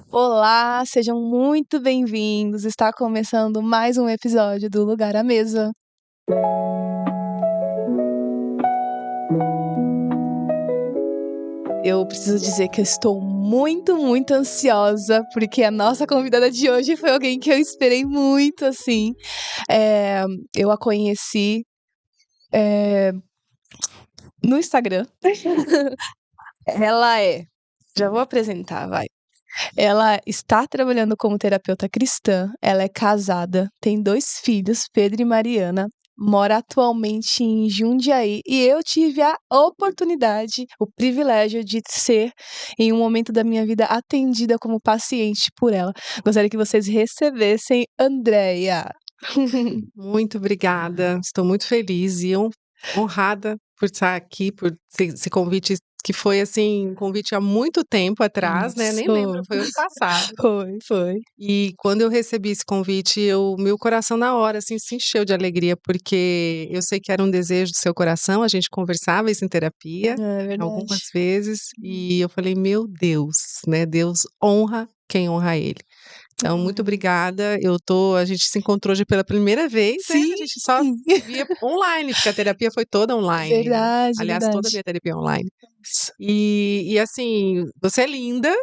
Olá, sejam muito bem-vindos. Está começando mais um episódio do Lugar à Mesa. Eu preciso dizer que eu estou muito ansiosa, porque a nossa convidada de hoje foi alguém que eu esperei muito, assim. Eu a conheci, no Instagram. Ela já vou apresentar, vai. Ela está trabalhando como terapeuta cristã, ela é casada, tem 2 filhos, Pedro e Mariana, mora atualmente em Jundiaí e eu tive a oportunidade, o privilégio de ser, em um momento da minha vida, atendida como paciente por ela. Gostaria que vocês recebessem Andreia. Muito obrigada, estou muito feliz e honrada por estar aqui, por esse convite que foi, assim, um convite há muito tempo atrás, né, nem lembro, Isso. foi ano passado. Foi. E quando eu recebi esse convite, meu coração na hora, assim, se encheu de alegria, porque eu sei que era um desejo do seu coração, a gente conversava isso em terapia É verdade. algumas vezes, e eu falei: "Meu Deus", né, Deus honra quem honra ele. Então, muito obrigada. A gente se encontrou hoje pela primeira vez, né? Sim, A gente só se via online, porque a terapia foi toda online, né? verdade, Aliás, toda a verdade. minha terapia é online. E assim, você é linda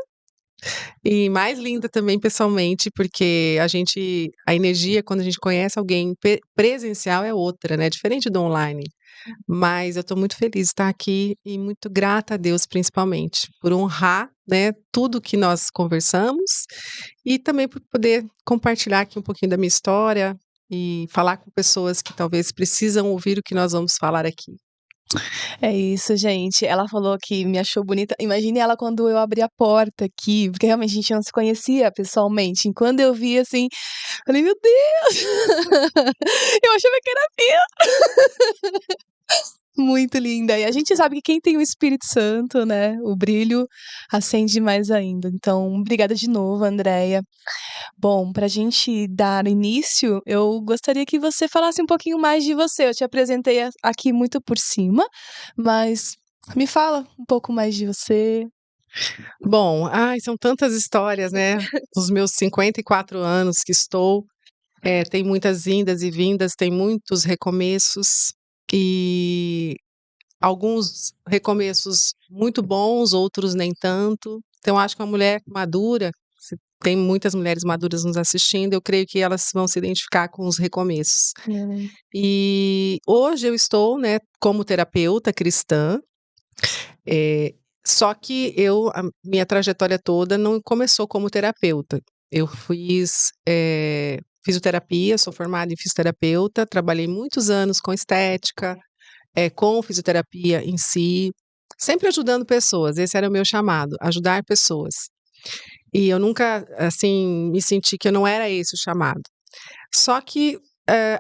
e mais linda também pessoalmente, porque a energia quando a gente conhece alguém presencial é outra, né? Diferente do online. Mas eu estou muito feliz de estar aqui e muito grata a Deus, principalmente, por honrar, né, tudo que nós conversamos e também por poder compartilhar aqui um pouquinho da minha história e falar com pessoas que talvez precisam ouvir o que nós vamos falar aqui. É isso, gente. Ela falou que me achou bonita. Imagine ela quando eu abri a porta aqui, porque realmente a gente não se conhecia pessoalmente. E quando eu vi assim, falei, meu Deus! Eu achava que era muito linda. E a gente sabe que quem tem o Espírito Santo, né, o brilho acende mais ainda. Então, obrigada de novo, Andréia. Bom, pra gente dar início, eu gostaria que você falasse um pouquinho mais de você. Eu te apresentei aqui muito por cima, mas me fala um pouco mais de você. Bom, ai, são tantas histórias, né? Os meus 54 anos que estou, tem muitas indas e vindas, tem muitos recomeços e alguns recomeços muito bons, outros nem tanto. Então, acho que uma mulher madura, se tem muitas mulheres maduras nos assistindo, eu creio que elas vão se identificar com os recomeços. E hoje eu estou, né, como terapeuta cristã, eh, só que a minha trajetória toda não começou como terapeuta. Eu fiz, fisioterapia, sou formada em fisioterapeuta, trabalhei muitos anos com estética, com fisioterapia em si, sempre ajudando pessoas, esse era o meu chamado, ajudar pessoas. E eu nunca, assim, me senti que eu não era esse o chamado. Só que,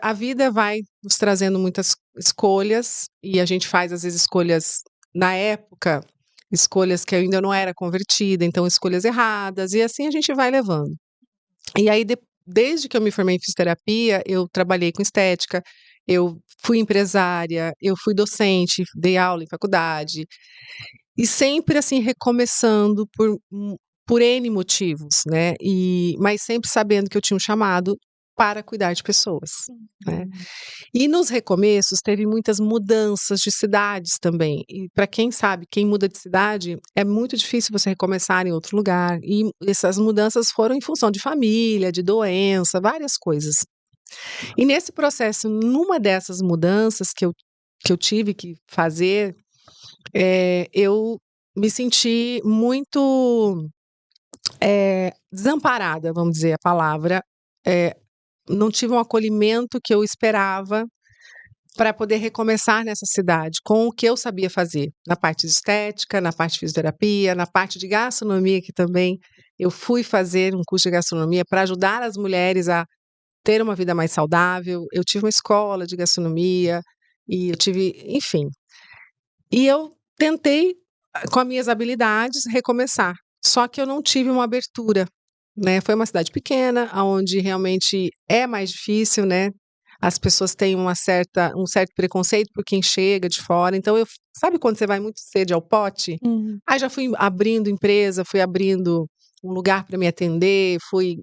a vida vai nos trazendo muitas escolhas, e a gente faz, às vezes, escolhas na época, escolhas que eu ainda não era convertida, então escolhas erradas, e assim a gente vai levando. E aí desde que eu me formei em fisioterapia, eu trabalhei com estética, eu fui empresária, eu fui docente, dei aula em faculdade, e sempre assim recomeçando por N motivos, né, mas sempre sabendo que eu tinha um chamado para cuidar de pessoas, né. E nos recomeços teve muitas mudanças de cidades também, e para quem sabe, quem muda de cidade, é muito difícil você recomeçar em outro lugar, e essas mudanças foram em função de família, de doença, várias coisas. E nesse processo, numa dessas mudanças que eu tive que fazer, eu me senti muito, desamparada, vamos dizer a palavra, eh, não tive um acolhimento que eu esperava para poder recomeçar nessa cidade com o que eu sabia fazer, na parte de estética, na parte de fisioterapia, na parte de gastronomia, que também eu fui fazer um curso de gastronomia para ajudar as mulheres a ter uma vida mais saudável. Eu tive uma escola de gastronomia e eu tive, enfim. E eu tentei, com as minhas habilidades, recomeçar. Só que eu não tive uma abertura, né? Foi uma cidade pequena, onde realmente é mais difícil, né? As pessoas têm um certo preconceito por quem chega de fora. Então, sabe quando você vai muito sede ao pote? Uhum. Aí já fui abrindo empresa, fui abrindo um lugar para me atender,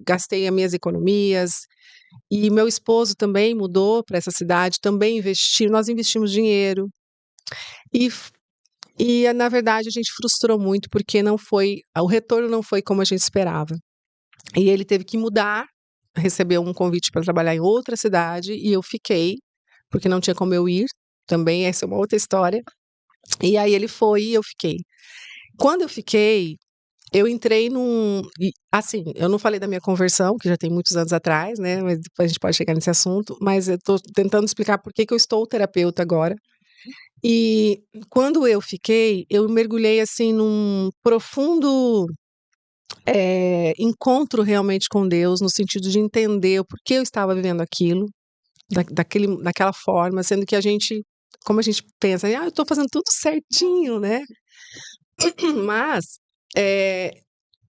gastei as minhas economias. E meu esposo também mudou para essa cidade, também investiu, nós investimos dinheiro. E, na verdade, a gente frustrou muito, porque o retorno não foi como a gente esperava. E ele teve que mudar, recebeu um convite para trabalhar em outra cidade, e eu fiquei, porque não tinha como eu ir, também essa é uma outra história. E aí ele foi e eu fiquei. Quando eu fiquei, eu entrei assim, eu não falei da minha conversão, que já tem muitos anos atrás, né, mas depois a gente pode chegar nesse assunto, mas eu tô tentando explicar por que eu estou terapeuta agora. E quando eu fiquei, eu mergulhei, assim, num profundo, encontro realmente com Deus, no sentido de entender o porquê eu estava vivendo aquilo, daquela forma, sendo que como a gente pensa: "Ah, eu estou fazendo tudo certinho, né". Mas, eh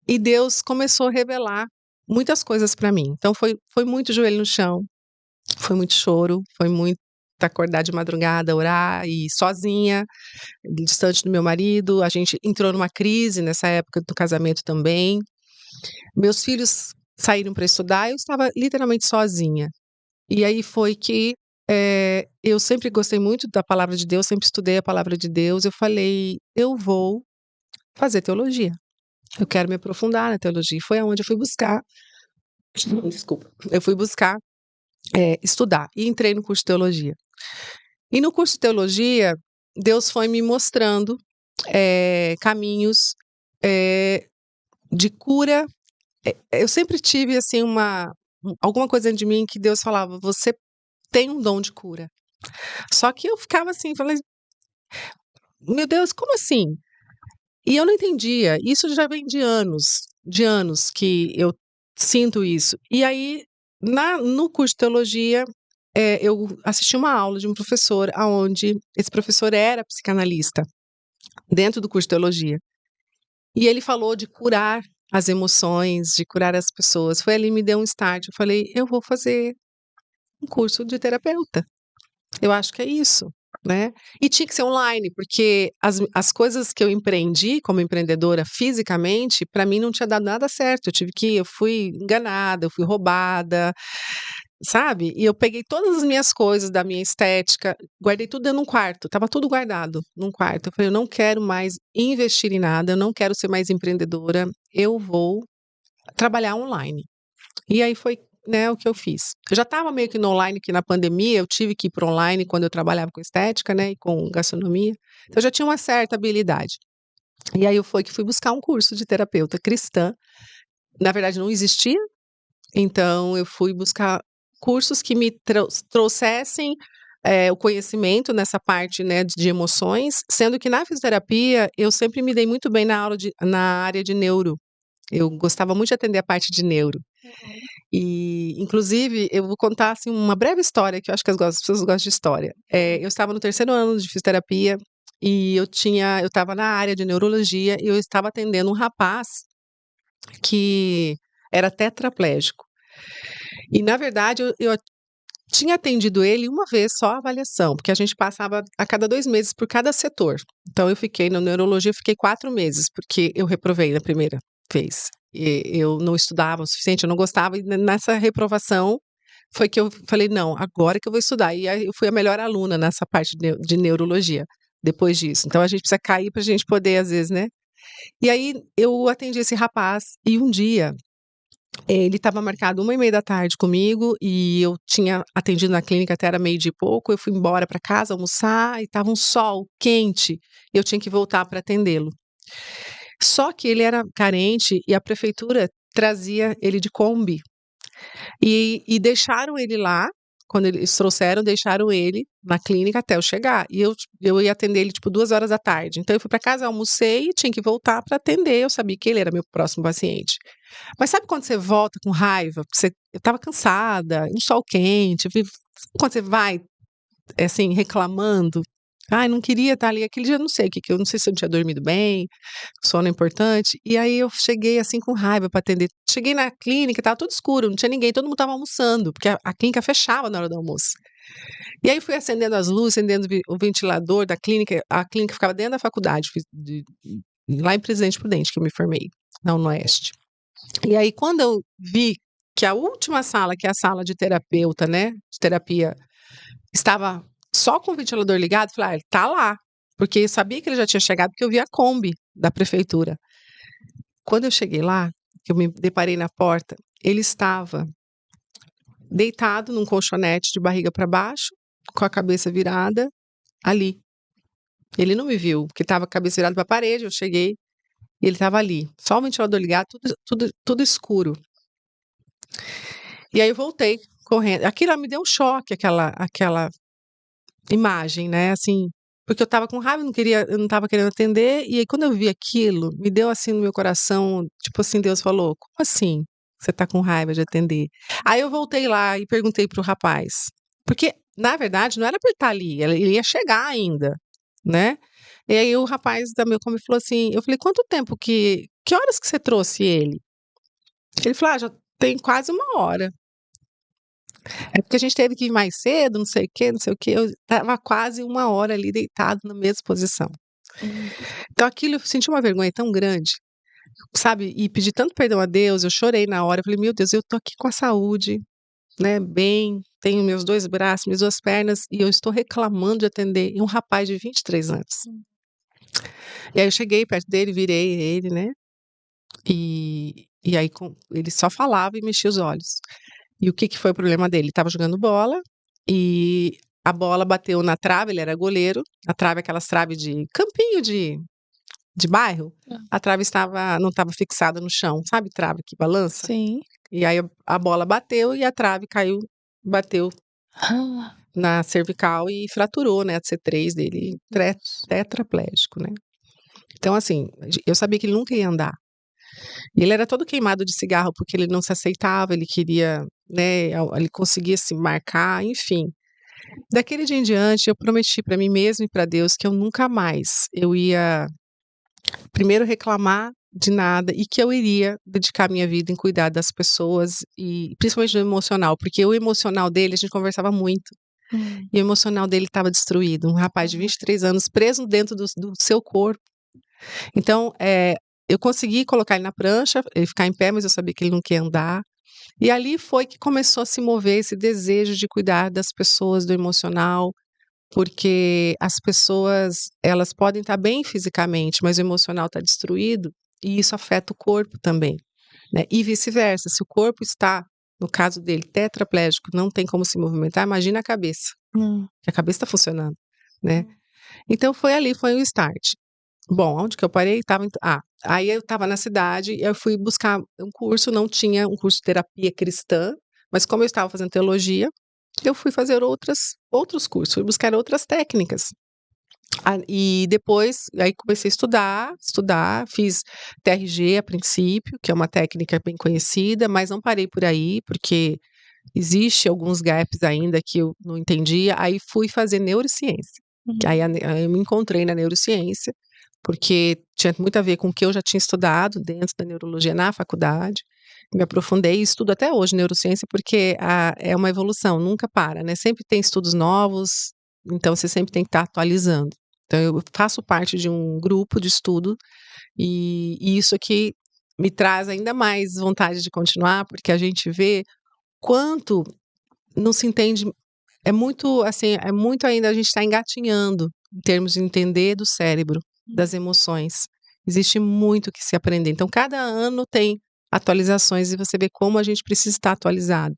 e Deus começou a revelar muitas coisas para mim. Então foi muito joelho no chão, foi muito choro, foi muito acordar de madrugada, orar e sozinha, distante do meu marido. A gente entrou numa crise nessa época do casamento também. Meus filhos saíram para estudar, eu estava literalmente sozinha. E aí foi que, eu sempre gostei muito da palavra de Deus, sempre estudei a palavra de Deus. Eu falei: "Eu vou fazer teologia. Eu quero me aprofundar na teologia". E foi aonde eu fui buscar. Desculpa. Eu fui buscar, estudar e entrei no curso de teologia. E no curso de teologia, Deus foi me mostrando, caminhos, eh, de cura. Eu sempre tive, assim, alguma coisa dentro de mim que Deus falava: "Você tem um dom de cura". Só que eu ficava assim, falei: "Meu Deus, como assim?". E eu não entendia. Isso já vem de anos que eu sinto isso. E aí, no curso de teologia, eu assisti uma aula de um professor, aonde esse professor era psicanalista, dentro do curso de teologia. E ele falou de curar as emoções, de curar as pessoas. Foi ali, me deu um start. Eu falei: "Eu vou fazer um curso de terapeuta. Eu acho que é isso", né. E tinha que ser online, porque as coisas que eu empreendi como empreendedora fisicamente, para mim não tinha dado nada certo. Eu fui enganada, eu fui roubada, sabe. E eu peguei todas as minhas coisas da minha estética, guardei tudo dentro de um quarto, estava tudo guardado num quarto. Eu falei: "Eu não quero mais investir em nada, eu não quero ser mais empreendedora, eu vou trabalhar online". E aí foi, né, o que eu fiz. Eu já estava meio que no online, que na pandemia eu tive que ir para online quando eu trabalhava com estética, né, e com gastronomia, então eu já tinha uma certa habilidade. E aí eu fui buscar um curso de terapeuta cristã. Na verdade não existia, então eu fui buscar cursos que me trouxessem, o conhecimento nessa parte, né, de emoções, sendo que na fisioterapia eu sempre me dei muito bem na área de neuro. Eu gostava muito de atender a parte de neuro. E, inclusive, eu vou contar, assim, uma breve história, que eu acho que as pessoas gostam de história. Eu estava no terceiro ano de fisioterapia e eu estava na área de neurologia e eu estava atendendo um rapaz que era tetraplégico. E, na verdade, eu tinha atendido ele uma vez só a avaliação, porque a gente passava a cada 2 meses por cada setor. Então eu fiquei na neurologia, eu fiquei 4 meses, porque eu reprovei na primeira vez. Eu não estudava o suficiente, eu não gostava, e nessa reprovação foi que eu falei: "Não, agora que eu vou estudar". E aí eu fui a melhor aluna nessa parte de neurologia, depois disso. Então a gente precisa cair para a gente poder, às vezes, né. E aí eu atendi esse rapaz e um dia ele estava marcado 13h30 comigo e eu tinha atendido na clínica até era meio-dia e pouco. Eu fui embora para casa almoçar e estava um sol quente, eu tinha que voltar para atendê-lo. Só que ele era carente e a prefeitura trazia ele de Kombi, e deixaram ele lá. Quando eles trouxeram, deixaram ele na clínica até eu chegar, e eu ia atender ele, tipo, 14h. Então eu fui para casa, almocei e tinha que voltar para atender. Eu sabia que ele era meu próximo paciente. Mas sabe quando você volta com raiva, porque eu estava cansada, um sol quente, quando você vai, assim, reclamando? "Ai, não queria estar ali", aquele dia eu não sei o que que eu não sei se eu não tinha dormido bem, sono é importante, e aí eu cheguei, assim, com raiva para atender. Cheguei na clínica, estava tudo escuro, não tinha ninguém, todo mundo estava almoçando, porque a clínica fechava na hora do almoço. E aí fui acendendo as luzes, acendendo o ventilador da clínica. A clínica ficava dentro da faculdade, lá em Presidente Prudente que eu me formei, na UniOeste. E aí, quando eu vi que a última sala, que é a sala de terapeuta, né, de terapia, estava só com o ventilador ligado, eu falei: "Ah, ele tá lá", porque eu sabia que ele já tinha chegado, porque eu vi a Kombi da prefeitura. Quando eu cheguei lá, que eu me deparei na porta, ele estava deitado num colchonete de barriga para baixo, com a cabeça virada, ali. Ele não me viu, porque estava a cabeça virada para a parede, eu cheguei e ele estava ali, só o ventilador ligado, tudo escuro. E aí eu voltei correndo. Aquilo me deu um choque, aquela imagem, né, assim, porque eu estava com raiva, eu não estava querendo atender, e aí quando eu vi aquilo, me deu assim no meu coração, tipo assim, Deus falou: "Como assim você tá com raiva de atender?". Aí eu voltei lá e perguntei para o rapaz, porque na verdade não era pra ele estar ali, ele ia chegar ainda, né. E aí o rapaz da Melcom falou assim, eu falei: "Quanto tempo que horas que você trouxe ele?". Ele falou: "Ah, já tem quase 1 hora". É porque a gente teve que ir mais cedo, não sei o quê, não sei o quê, eu estava quase 1 hora ali deitado na mesma posição. Hum. Então aquilo eu senti uma vergonha tão grande, sabe, e pedi tanto perdão a Deus, eu chorei na hora, eu falei: "Meu Deus, eu tô aqui com a saúde, né, bem, tenho meus 2 braços, minhas 2 pernas e eu estou reclamando de atender um rapaz de 23 anos". Hum. E aí eu cheguei perto dele, virei ele, né, e aí ele só falava e mexia os olhos. E o que que foi o problema dele? Ele estava jogando bola, e a bola bateu na trave, ele era goleiro, a trave é aquelas trave de campinho de bairro, Hã. a trave não estava fixada no chão, sabe trave que balança? Sim. E aí a bola bateu e a trave caiu, bateu Ah, na cervical e fraturou, né, a C3 dele, nossa. tetraplégico, né. Então assim, eu sabia que ele nunca ia andar. E ele era todo queimado de cigarro, porque ele não se aceitava, ele queria, né, ele conseguia se marcar, enfim. Daquele dia em diante, eu prometi para mim mesma e para Deus que eu nunca mais eu ia, primeiro, reclamar de nada e que eu iria dedicar minha vida em cuidar das pessoas e principalmente do emocional, porque o emocional dele, a gente conversava muito, Hum. e o emocional dele estava destruído, um rapaz de Aham. 23 anos preso dentro do seu corpo. Então, eu consegui colocar ele na prancha, ele ficar em pé, mas eu sabia que ele não queria andar. E ali foi que começou a se mover esse desejo de cuidar das pessoas, do emocional, porque as pessoas, elas podem estar bem fisicamente, mas o emocional está destruído, e isso afeta o corpo também, né, e vice-versa, se o corpo está, no caso dele, tetraplégico, não tem como se movimentar, imagina a cabeça, Hum. que a cabeça está funcionando, né. Hum. Então foi ali, foi o start. Bom, onde que eu parei? Aí eu estava na cidade, eu fui buscar um curso, não tinha um curso de terapia cristã, mas como eu estava fazendo teologia, eu fui fazer outros cursos, fui buscar outras técnicas. E depois, aí comecei a estudar, fiz TRG a princípio, que é uma técnica bem conhecida, mas não parei por aí, porque existe alguns gaps ainda que eu não entendia, aí fui fazer neurociência, que Hum. aí eu me encontrei na neurociência, porque tinha muito a ver com o que eu já tinha estudado dentro da neurologia na faculdade, me aprofundei e estudo até hoje neurociência, porque é uma evolução, nunca para, né, sempre tem estudos novos, então você sempre tem que estar atualizando. Então eu faço parte de um grupo de estudo, e isso aqui me traz ainda mais vontade de continuar, porque a gente vê quanto não se entende, é muito, assim, é muito ainda, a gente está engatinhando em termos de entender do cérebro, das Hum. emoções. Existe muito que se aprender. Então, cada ano tem atualizações e você vê como a gente precisa estar atualizado.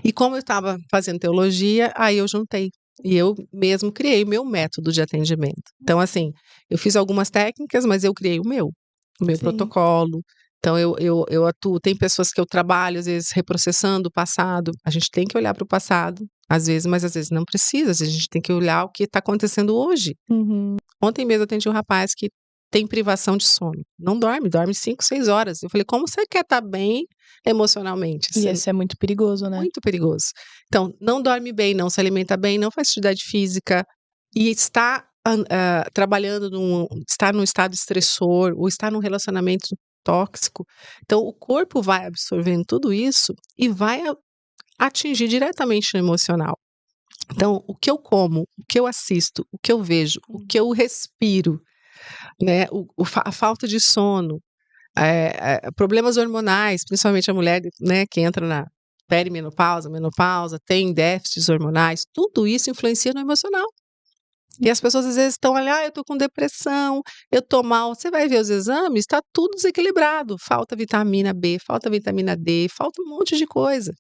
E como eu estava fazendo teologia, aí eu juntei. E eu mesmo criei o meu método de atendimento. Então, assim, eu fiz algumas técnicas, mas eu criei o meu Sim. protocolo. Então, eu atuo. Tem pessoas que eu trabalho, às vezes, reprocessando o passado. A gente tem que olhar para o passado, às vezes, mas às vezes não precisa. Às vezes, a gente tem que olhar o que está acontecendo hoje. Uhum. Ontem mesmo eu atendi um rapaz que tem privação de sono. Não dorme, dorme 5, 6 horas. Eu falei: "Como você quer estar bem emocionalmente? E Você esse é muito perigoso, né? muito perigoso". Então, não dorme bem, não se alimenta bem, não faz atividade física e trabalhando está num estado estressor ou está num relacionamento tóxico. Então, o corpo vai absorvendo tudo isso e vai atingir diretamente no emocional. Então, o que eu como, o que eu assisto, o que eu vejo, o Hum. que eu respiro, né, a falta de sono, problemas hormonais, principalmente a mulher, né, que entra na perimenopausa, menopausa, tem déficits hormonais, tudo isso influencia no emocional. E as pessoas às vezes estão ali, eu tô com depressão, eu tô mal. Você vai ver os exames, tá tudo desequilibrado. Falta vitamina B, falta vitamina D, falta um monte de coisa.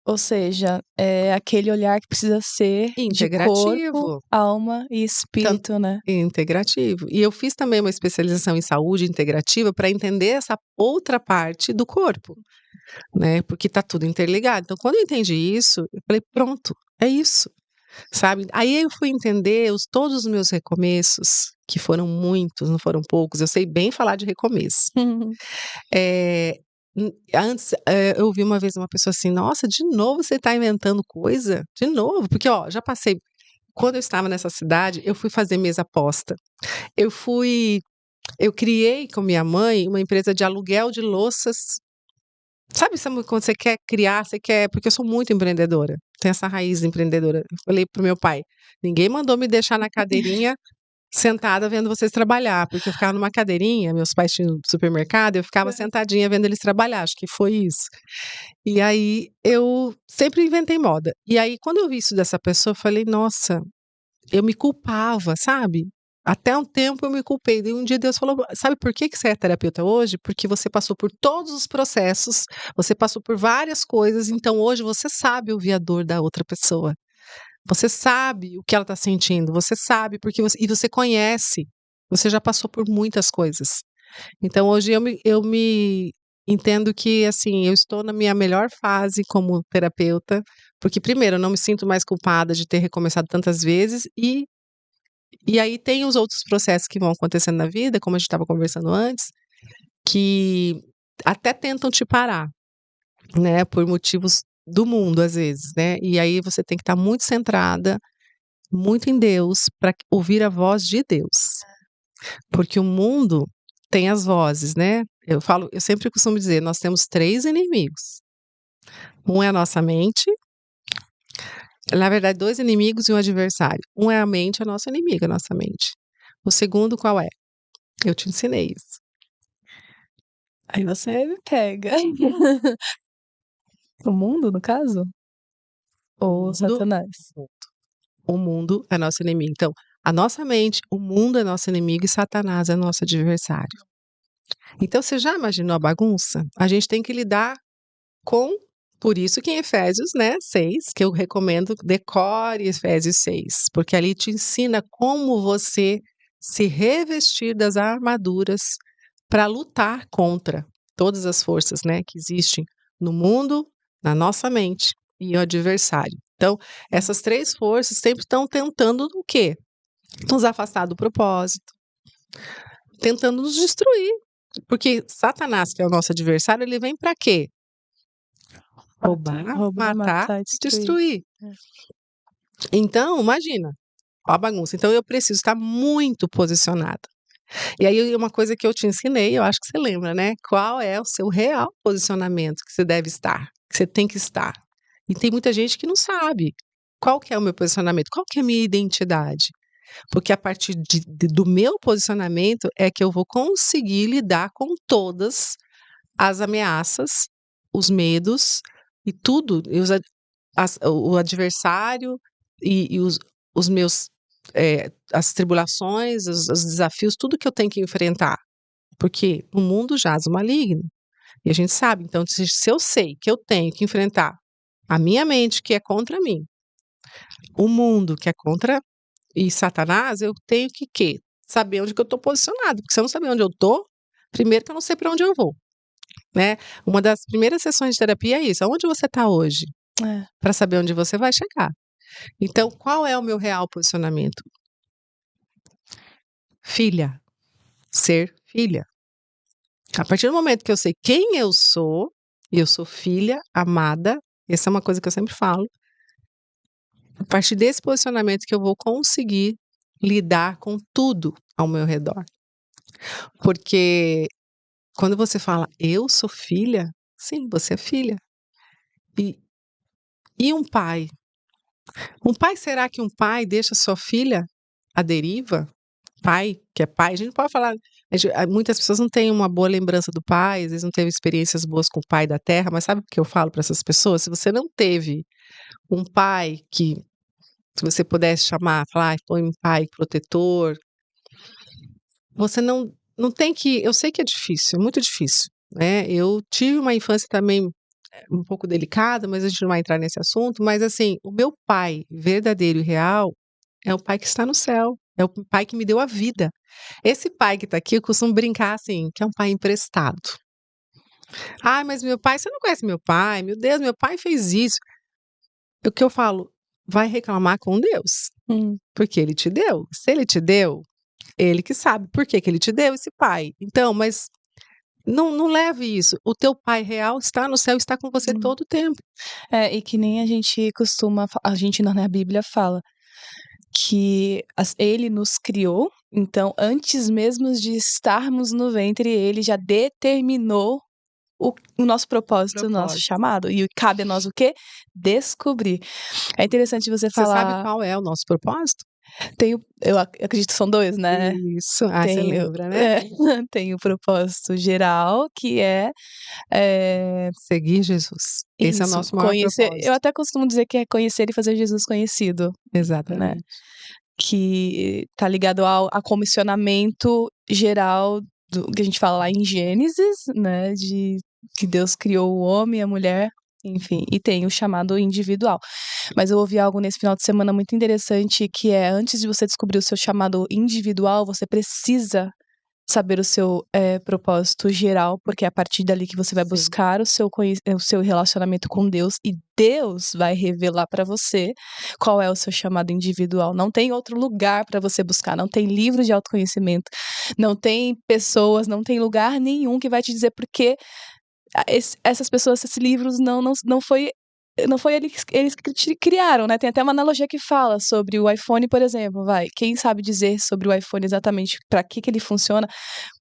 Ou seja, é aquele olhar que precisa ser de corpo, Integrativo. alma e espírito, né? Integrativo. E eu fiz também uma especialização em saúde integrativa para entender essa outra parte do corpo, né? Porque tá tudo interligado. Então, quando eu entendi isso, eu falei, pronto, é isso, sabe? Aí eu fui entender todos os meus recomeços, que foram muitos, não foram poucos. Eu sei bem falar de recomeço. Eh, antes, eu ouvi uma vez uma pessoa assim: "Nossa, de novo você está inventando coisa? De novo?" Porque, ó, já passei quando eu estava nessa cidade, eu fui fazer mesa posta. Eu fui eu criei com minha mãe uma empresa de aluguel de louças. Sabe quando você quer criar, você quer porque eu sou muito empreendedora, tenho essa raiz empreendedora. Eu falei para o meu pai: "Ninguém mandou me deixar na cadeirinha sentada vendo vocês trabalhar", porque eu ficava numa cadeirinha, meus pais tinham supermercado, eu ficava sentadinha vendo eles trabalhar, acho que foi isso. E aí eu sempre inventei moda. E aí quando eu vi isso dessa pessoa, eu falei: "Nossa", eu me culpava, sabe. Até um tempo eu me culpei, daí um dia Deus falou: "Sabe por que que você é terapeuta hoje? Porque você passou por todos os processos, você passou por várias coisas, então hoje você sabe ouvir a dor da outra pessoa. Você sabe o que ela está sentindo, você sabe porque você conhece, você já passou por muitas coisas. Então hoje eu me entendo que, assim, eu estou na minha melhor fase como terapeuta, porque primeiro eu não me sinto mais culpada de ter recomeçado tantas vezes e aí tem os outros processos que vão acontecendo na vida, como a gente estava conversando antes, que até tentam te parar, né, por motivos do mundo às vezes, né, e aí você tem que estar muito centrada, muito em Deus, para ouvir a voz de Deus. Porque o mundo tem as vozes, né. Eu sempre costumo dizer, nós temos 3 inimigos. Um é a nossa mente, na verdade 2 inimigos e um adversário. Um é a mente, é nosso inimigo, a nossa mente. O segundo qual é? Eu te ensinei isso. Aí você me pega. O mundo, no caso? O Ou mundo Satanás? o mundo é nosso inimigo. Então, a nossa mente, o mundo é nosso inimigo e Satanás é nosso adversário. Então você já imaginou a bagunça? A gente tem que lidar com por isso que em Efésios, né, 6, que eu recomendo, decore Efésios 6, porque ali te ensina como você se revestir das armaduras para lutar contra todas as forças, né, que existem no mundo, na nossa mente e o adversário. Então, essas 3 forças sempre estão tentando o quê? Nos afastar do propósito, tentando nos destruir, porque Satanás, que é o nosso adversário, ele vem para quê? Roubar, Roubar, matar matar e e destruir. destruir. É. Então, imagina, ó a bagunça. Então eu preciso estar muito posicionada. E aí uma coisa que eu te ensinei, eu acho que você lembra, né, qual é o seu real posicionamento que você deve estar, que você tem que estar. E tem muita gente que não sabe. Qual que é o meu posicionamento? Qual que é a minha identidade? Porque a partir do meu posicionamento é que eu vou conseguir lidar com todas as ameaças, os medos e tudo, e o adversário e os meus, as tribulações, os desafios, tudo que eu tenho que enfrentar. Porque o mundo jaz o maligno. E a gente sabe, então, se eu sei que eu tenho que enfrentar a minha mente, que é contra mim, o mundo, que é contra e Satanás, eu tenho que quê? Saber onde que eu estou posicionado, porque se eu não saber onde eu estou, primeiro que eu não sei para onde eu vou, né. Uma das primeiras sessões de terapia é isso, aonde você está hoje? É. Para saber onde você vai chegar. Então, qual é o meu real posicionamento? Filha, ser filha. A partir do momento que eu sei quem eu sou, e eu sou filha amada, essa é uma coisa que eu sempre falo, a partir desse posicionamento que eu vou conseguir lidar com tudo ao meu redor. Porque quando você fala: "Eu sou filha", sim, você é filha. E e um pai? Um pai, será que um pai deixa sua filha à deriva? Pai, que é pai, a gente não pode falar, Muitas pessoas não têm uma boa lembrança do pai, às vezes não teve experiências boas com o pai da terra, mas sabe o que eu falo para essas pessoas? Se você não teve um pai que, se você pudesse chamar, falar, foi um pai protetor, você não tem que. Eu sei que é difícil, é muito difícil, né? Eu tive uma infância também um pouco delicada, mas a gente não vai entrar nesse assunto. Mas assim, o meu pai verdadeiro e real é o pai que está no céu, é o pai que me deu a vida. Esse pai que está aqui, eu costumo brincar assim, que é um pai emprestado. Ah, mas meu pai, você não conhece meu pai? Meu Deus, meu pai fez isso. O que eu falo, vai reclamar com Deus, Hum. porque ele te deu. Se ele te deu, ele que sabe por que que ele te deu esse pai. Então, mas não leve isso. O teu pai real está no céu, está com você Hum. todo o tempo. E que nem a gente costuma, a gente na Bíblia fala que ele nos criou, então antes mesmo de estarmos no ventre, ele já determinou o nosso propósito, o nosso Propósito. chamado. E cabe a nós o quê? Descobrir. É interessante você Você sabe falar. qual é o nosso propósito? Eu acredito que são dois, né? Isso. Ah, você Tem, lembra, né? tem o propósito geral, que é Seguir Jesus. Esse é o isso, nosso maior conhecer. Eu propósito. até costumo dizer que é conhecer e fazer Jesus conhecido, né? Exatamente. Que tá ligado a comissionamento geral do que a gente fala lá em Gênesis, né? De que Deus criou o homem e a mulher, enfim, e tem o chamado individual. Mas eu ouvi algo nesse final de semana muito interessante, que é antes de você descobrir o seu chamado individual, você precisa saber o seu propósito geral, porque é a partir dali que você vai Sim. buscar o seu relacionamento com Deus e Deus vai revelar para você qual é o seu chamado individual. Não tem outro lugar para você buscar, não tem livro de autoconhecimento, não tem pessoas, não tem lugar nenhum que vai te dizer porque essas pessoas, esses livros não foi eles que criaram, né? Tem até uma analogia que fala sobre o iPhone, por exemplo, vai. Quem sabe dizer sobre o iPhone exatamente para que ele funciona,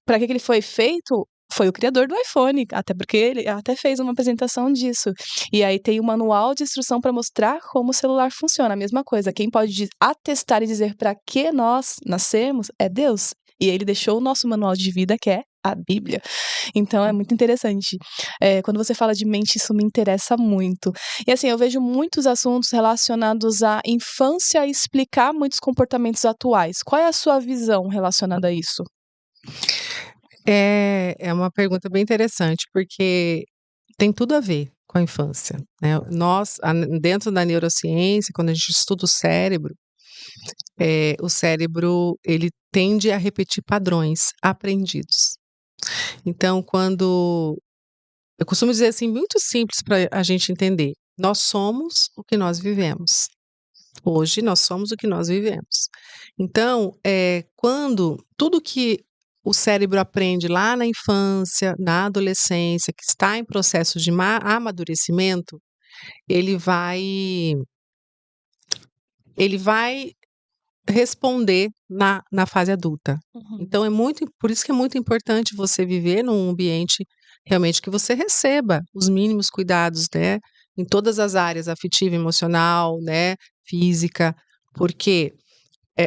para que ele foi feito, foi o criador do iPhone, até porque ele até fez uma apresentação disso. E aí tem um manual de instrução para mostrar como o celular funciona, a mesma coisa. Quem pode atestar e dizer para que nós nascemos é Deus. E ele deixou o nosso manual de vida, que é a Bíblia. Então é muito interessante. Quando você fala de mente, isso me interessa muito. E assim, eu vejo muitos assuntos relacionados à infância e explicar muitos comportamentos atuais. Qual é a sua visão relacionada a isso? É uma pergunta bem interessante, porque tem tudo a ver com a infância, né? Dentro da neurociência, quando a gente estuda o cérebro ele tende a repetir padrões aprendidos. Então, eu costumo dizer assim, muito simples para a gente entender: nós somos o que nós vivemos. Hoje nós somos o que nós vivemos. Então, quando tudo que o cérebro aprende lá na infância, na adolescência, que está em processo de amadurecimento, ele vai responder na fase adulta. Uhum. Então por isso que é muito importante você viver num ambiente realmente que você receba os mínimos cuidados, né, em todas as áreas, afetiva, emocional, né, física, porque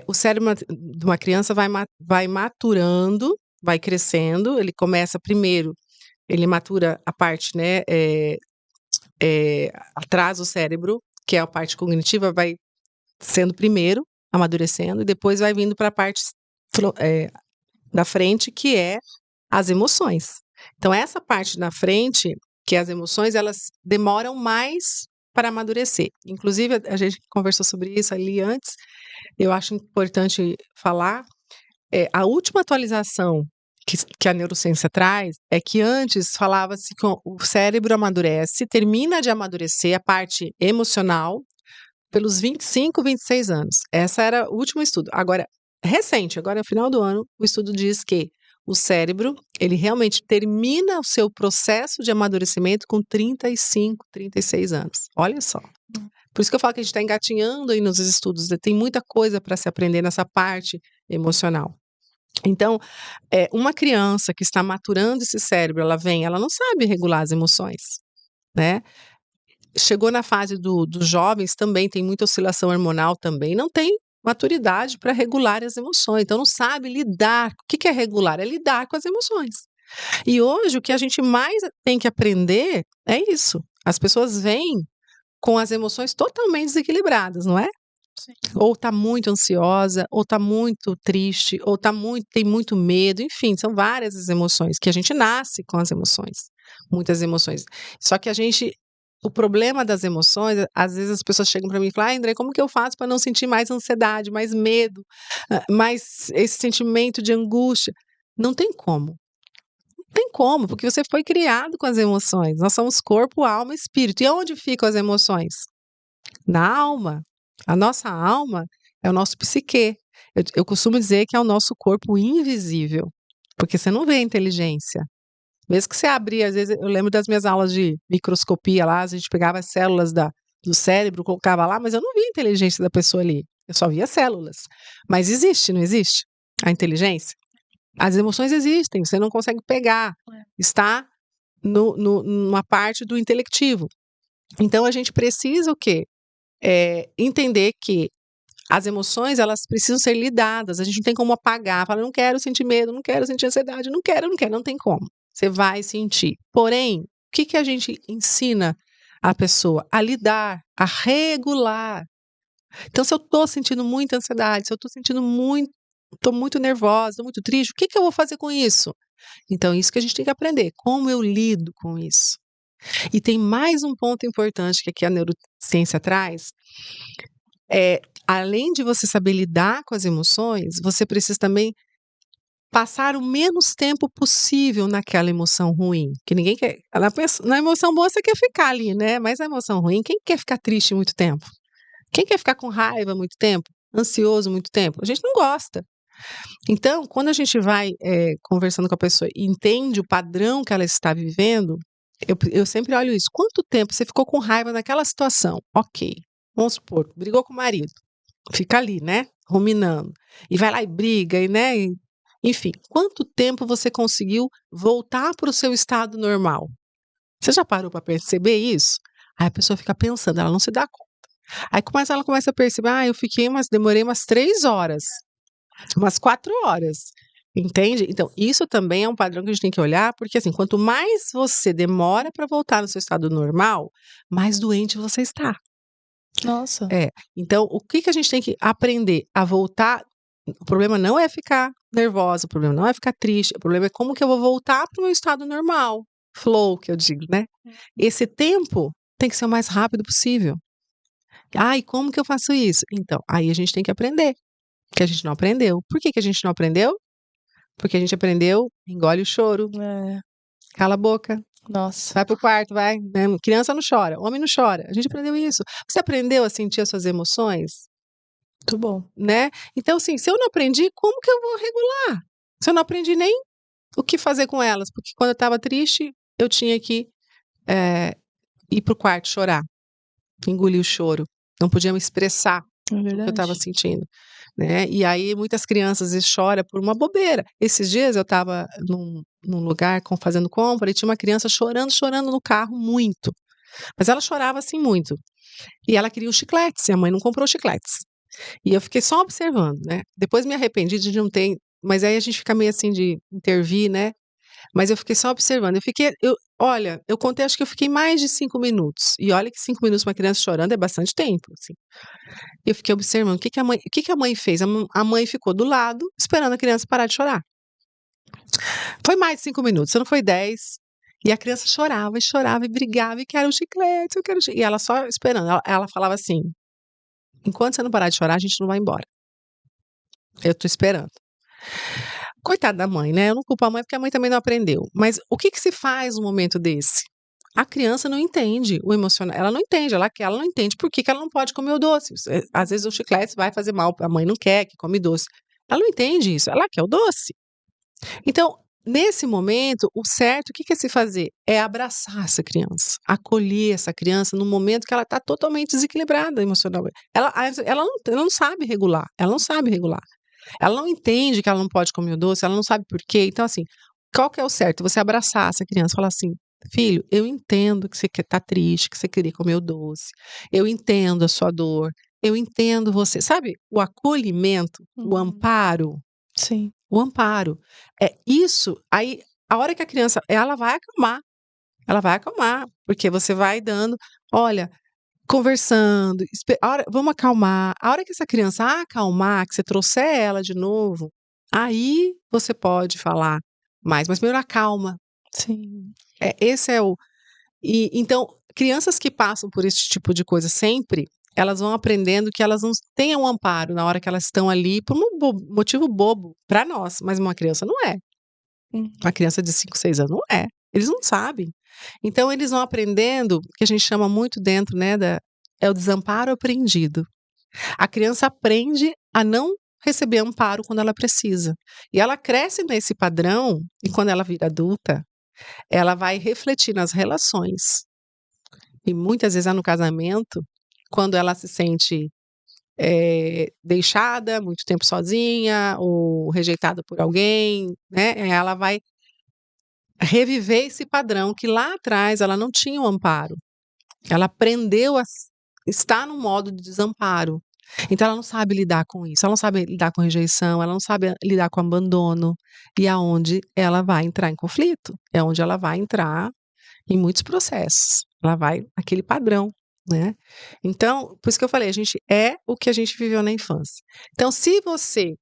o cérebro de uma criança vai maturando, vai crescendo, ele começa primeiro, ele matura a parte, né, atrás do cérebro, que é a parte cognitiva, vai sendo primeiro, amadurecendo, e depois vai vindo para a parte da frente, que é as emoções. Então, essa parte da frente, que é as emoções, elas demoram mais para amadurecer. Inclusive, a gente conversou sobre isso ali antes, eu acho importante falar, a última atualização que a neurociência traz é que antes falava-se que o cérebro amadurece, termina de amadurecer a parte emocional pelos 25, 26 anos. Essa era o último estudo. Agora, recente, agora no final do ano, o estudo diz que o cérebro, ele realmente termina o seu processo de amadurecimento com 35, 36 anos. Olha só. Por isso que eu falo que a gente está engatinhando aí nos estudos, tem muita coisa para se aprender nessa parte emocional. Então, uma criança que está maturando esse cérebro, ela não sabe regular as emoções, né? Chegou na fase dos jovens também, tem muita oscilação hormonal também, não tem maturidade para regular as emoções, então não sabe lidar. O que é regular? É lidar com as emoções. E hoje o que a gente mais tem que aprender é isso. As pessoas vêm com as emoções totalmente desequilibradas, não é? Sim. Ou tá muito ansiosa, ou tá muito triste, ou tem muito medo, enfim, são várias as emoções, que a gente nasce com as emoções, muitas emoções. Só que o problema das emoções, às vezes as pessoas chegam para mim e falam: André, como que eu faço para não sentir mais ansiedade, mais medo, mais esse sentimento de angústia? Não tem como. Não tem como, porque você foi criado com as emoções. Nós somos corpo, alma e espírito. E onde ficam as emoções? Na alma. A nossa alma é o nosso psiquê. Eu costumo dizer que é o nosso corpo invisível, porque você não vê a inteligência. Mesmo que você abrir, às vezes, eu lembro das minhas aulas de microscopia lá, a gente pegava as células do cérebro, colocava lá, mas eu não via a inteligência da pessoa ali. Eu só via células. Mas existe, não existe? A inteligência? As emoções existem, você não consegue pegar. Está numa parte do intelectivo. Então a gente precisa o quê? Entender que as emoções, elas precisam ser lidadas, a gente não tem como apagar, falar, não quero sentir medo, não quero sentir ansiedade, não quero, não tem como. Você vai sentir. Porém, o que a gente ensina a pessoa? A lidar, a regular. Então, se eu estou sentindo muita ansiedade, se eu estou muito nervosa, estou muito triste, o que eu vou fazer com isso? Então, isso que a gente tem que aprender, como eu lido com isso. E tem mais um ponto importante que aqui a neurociência traz, além de você saber lidar com as emoções, você precisa também passar o menos tempo possível naquela emoção ruim, que ninguém quer. Na emoção boa você quer ficar ali, né? Mas na emoção ruim, quem quer ficar triste muito tempo? Quem quer ficar com raiva muito tempo? Ansioso muito tempo? A gente não gosta. Então, quando a gente vai conversando com a pessoa e entende o padrão que ela está vivendo, eu sempre olho isso. Quanto tempo você ficou com raiva naquela situação? Ok. Vamos supor, brigou com o marido. Fica ali, né? Ruminando. E vai lá e briga, enfim. Quanto tempo você conseguiu voltar para o seu estado normal? Você já parou para perceber isso? Aí a pessoa fica pensando, ela não se dá conta. Aí ela começa a perceber, demorei umas 3 horas, umas 4 horas. Entende? Então, isso também é um padrão que a gente tem que olhar, porque assim, quanto mais você demora para voltar no seu estado normal, mais doente você está. Nossa. Então, o que a gente tem que aprender a voltar? O problema não é ficar nervosa, o problema não é ficar triste, o problema é como que eu vou voltar para o meu estado normal, flow, que eu digo, né? Esse tempo tem que ser o mais rápido possível. E como que eu faço isso? Então, aí a gente tem que aprender, que a gente não aprendeu. Por que a gente não aprendeu? Porque a gente aprendeu, engole o choro, cala a boca, Nossa. vai pro quarto, vai. Né? Criança não chora, homem não chora. A gente aprendeu isso. Você aprendeu a sentir as suas emoções? Muito bom. Né? Então, assim, se eu não aprendi, como que eu vou regular? Se eu não aprendi nem o que fazer com elas, porque quando eu estava triste, eu tinha que ir pro quarto chorar, engolir o choro. Não podia me expressar o que eu estava sentindo. Né? E aí muitas crianças às vezes choram por uma bobeira. Esses dias eu estava num lugar fazendo compra e tinha uma criança chorando no carro muito. Mas ela chorava assim muito. E ela queria os chicletes, e a mãe não comprou chicletes. E eu fiquei só observando, né? Depois me arrependi de não ter, mas aí a gente fica meio assim de intervir, né? Mas eu fiquei só observando. Olha, eu contei, acho que eu fiquei mais de 5 minutos. E olha que 5 minutos para uma criança chorando é bastante tempo, assim. Eu fiquei observando o que a mãe fez. A mãe ficou do lado, esperando a criança parar de chorar. Foi mais de 5 minutos, se não foi 10. E a criança chorava e brigava, e quero um chiclete, eu quero E ela só esperando. Ela falava assim: enquanto você não parar de chorar, a gente não vai embora. Eu tô esperando. Coitada da mãe, né? Eu não culpo a mãe porque a mãe também não aprendeu. Mas o que se faz num momento desse? A criança não entende o emocional. Ela não entende, ela não entende por que ela não pode comer o doce. Às vezes o chiclete vai fazer mal, a mãe não quer que come doce. Ela não entende isso, ela quer o doce. Então, nesse momento, o certo, o que é se fazer? É abraçar essa criança, acolher essa criança no momento que ela está totalmente desequilibrada emocionalmente. Ela não sabe regular, ela não sabe regular. Ela não entende que ela não pode comer o doce, ela não sabe por quê. Então, assim, qual que é o certo? Você abraçar essa criança, falar assim: filho, eu entendo que você está triste, que você queria comer o doce. Eu entendo a sua dor. eu entendo você. Sabe, o acolhimento, o amparo, Sim. o amparo. É isso, aí a hora que a criança, ela vai acalmar, porque você vai dando, olha, conversando, vamos acalmar. A hora que essa criança acalmar, que você trouxer ela de novo, aí você pode falar mais, mas primeiro acalma. Sim. Esse é o. E então, crianças que passam por esse tipo de coisa sempre, elas vão aprendendo que elas não têm um amparo na hora que elas estão ali por um motivo bobo para nós, mas uma criança não é. Uma criança de 5, 6 anos não é. Eles não sabem. Então, eles vão aprendendo, que a gente chama muito dentro, né, é o desamparo aprendido. A criança aprende a não receber amparo quando ela precisa. E ela cresce nesse padrão, e quando ela vira adulta, ela vai refletir nas relações. E muitas vezes é no casamento, quando ela se sente deixada, muito tempo sozinha, ou rejeitada por alguém, né? Ela vai reviver esse padrão que lá atrás ela não tinha um amparo. Ela aprendeu a estar num modo de desamparo. Então ela não sabe lidar com isso, ela não sabe lidar com rejeição, ela não sabe lidar com abandono. E aonde ela vai entrar em conflito, é onde ela vai entrar em muitos processos. Ela vai aquele padrão, né? Então, por isso que eu falei, a gente é o que a gente viveu na infância. Então, se você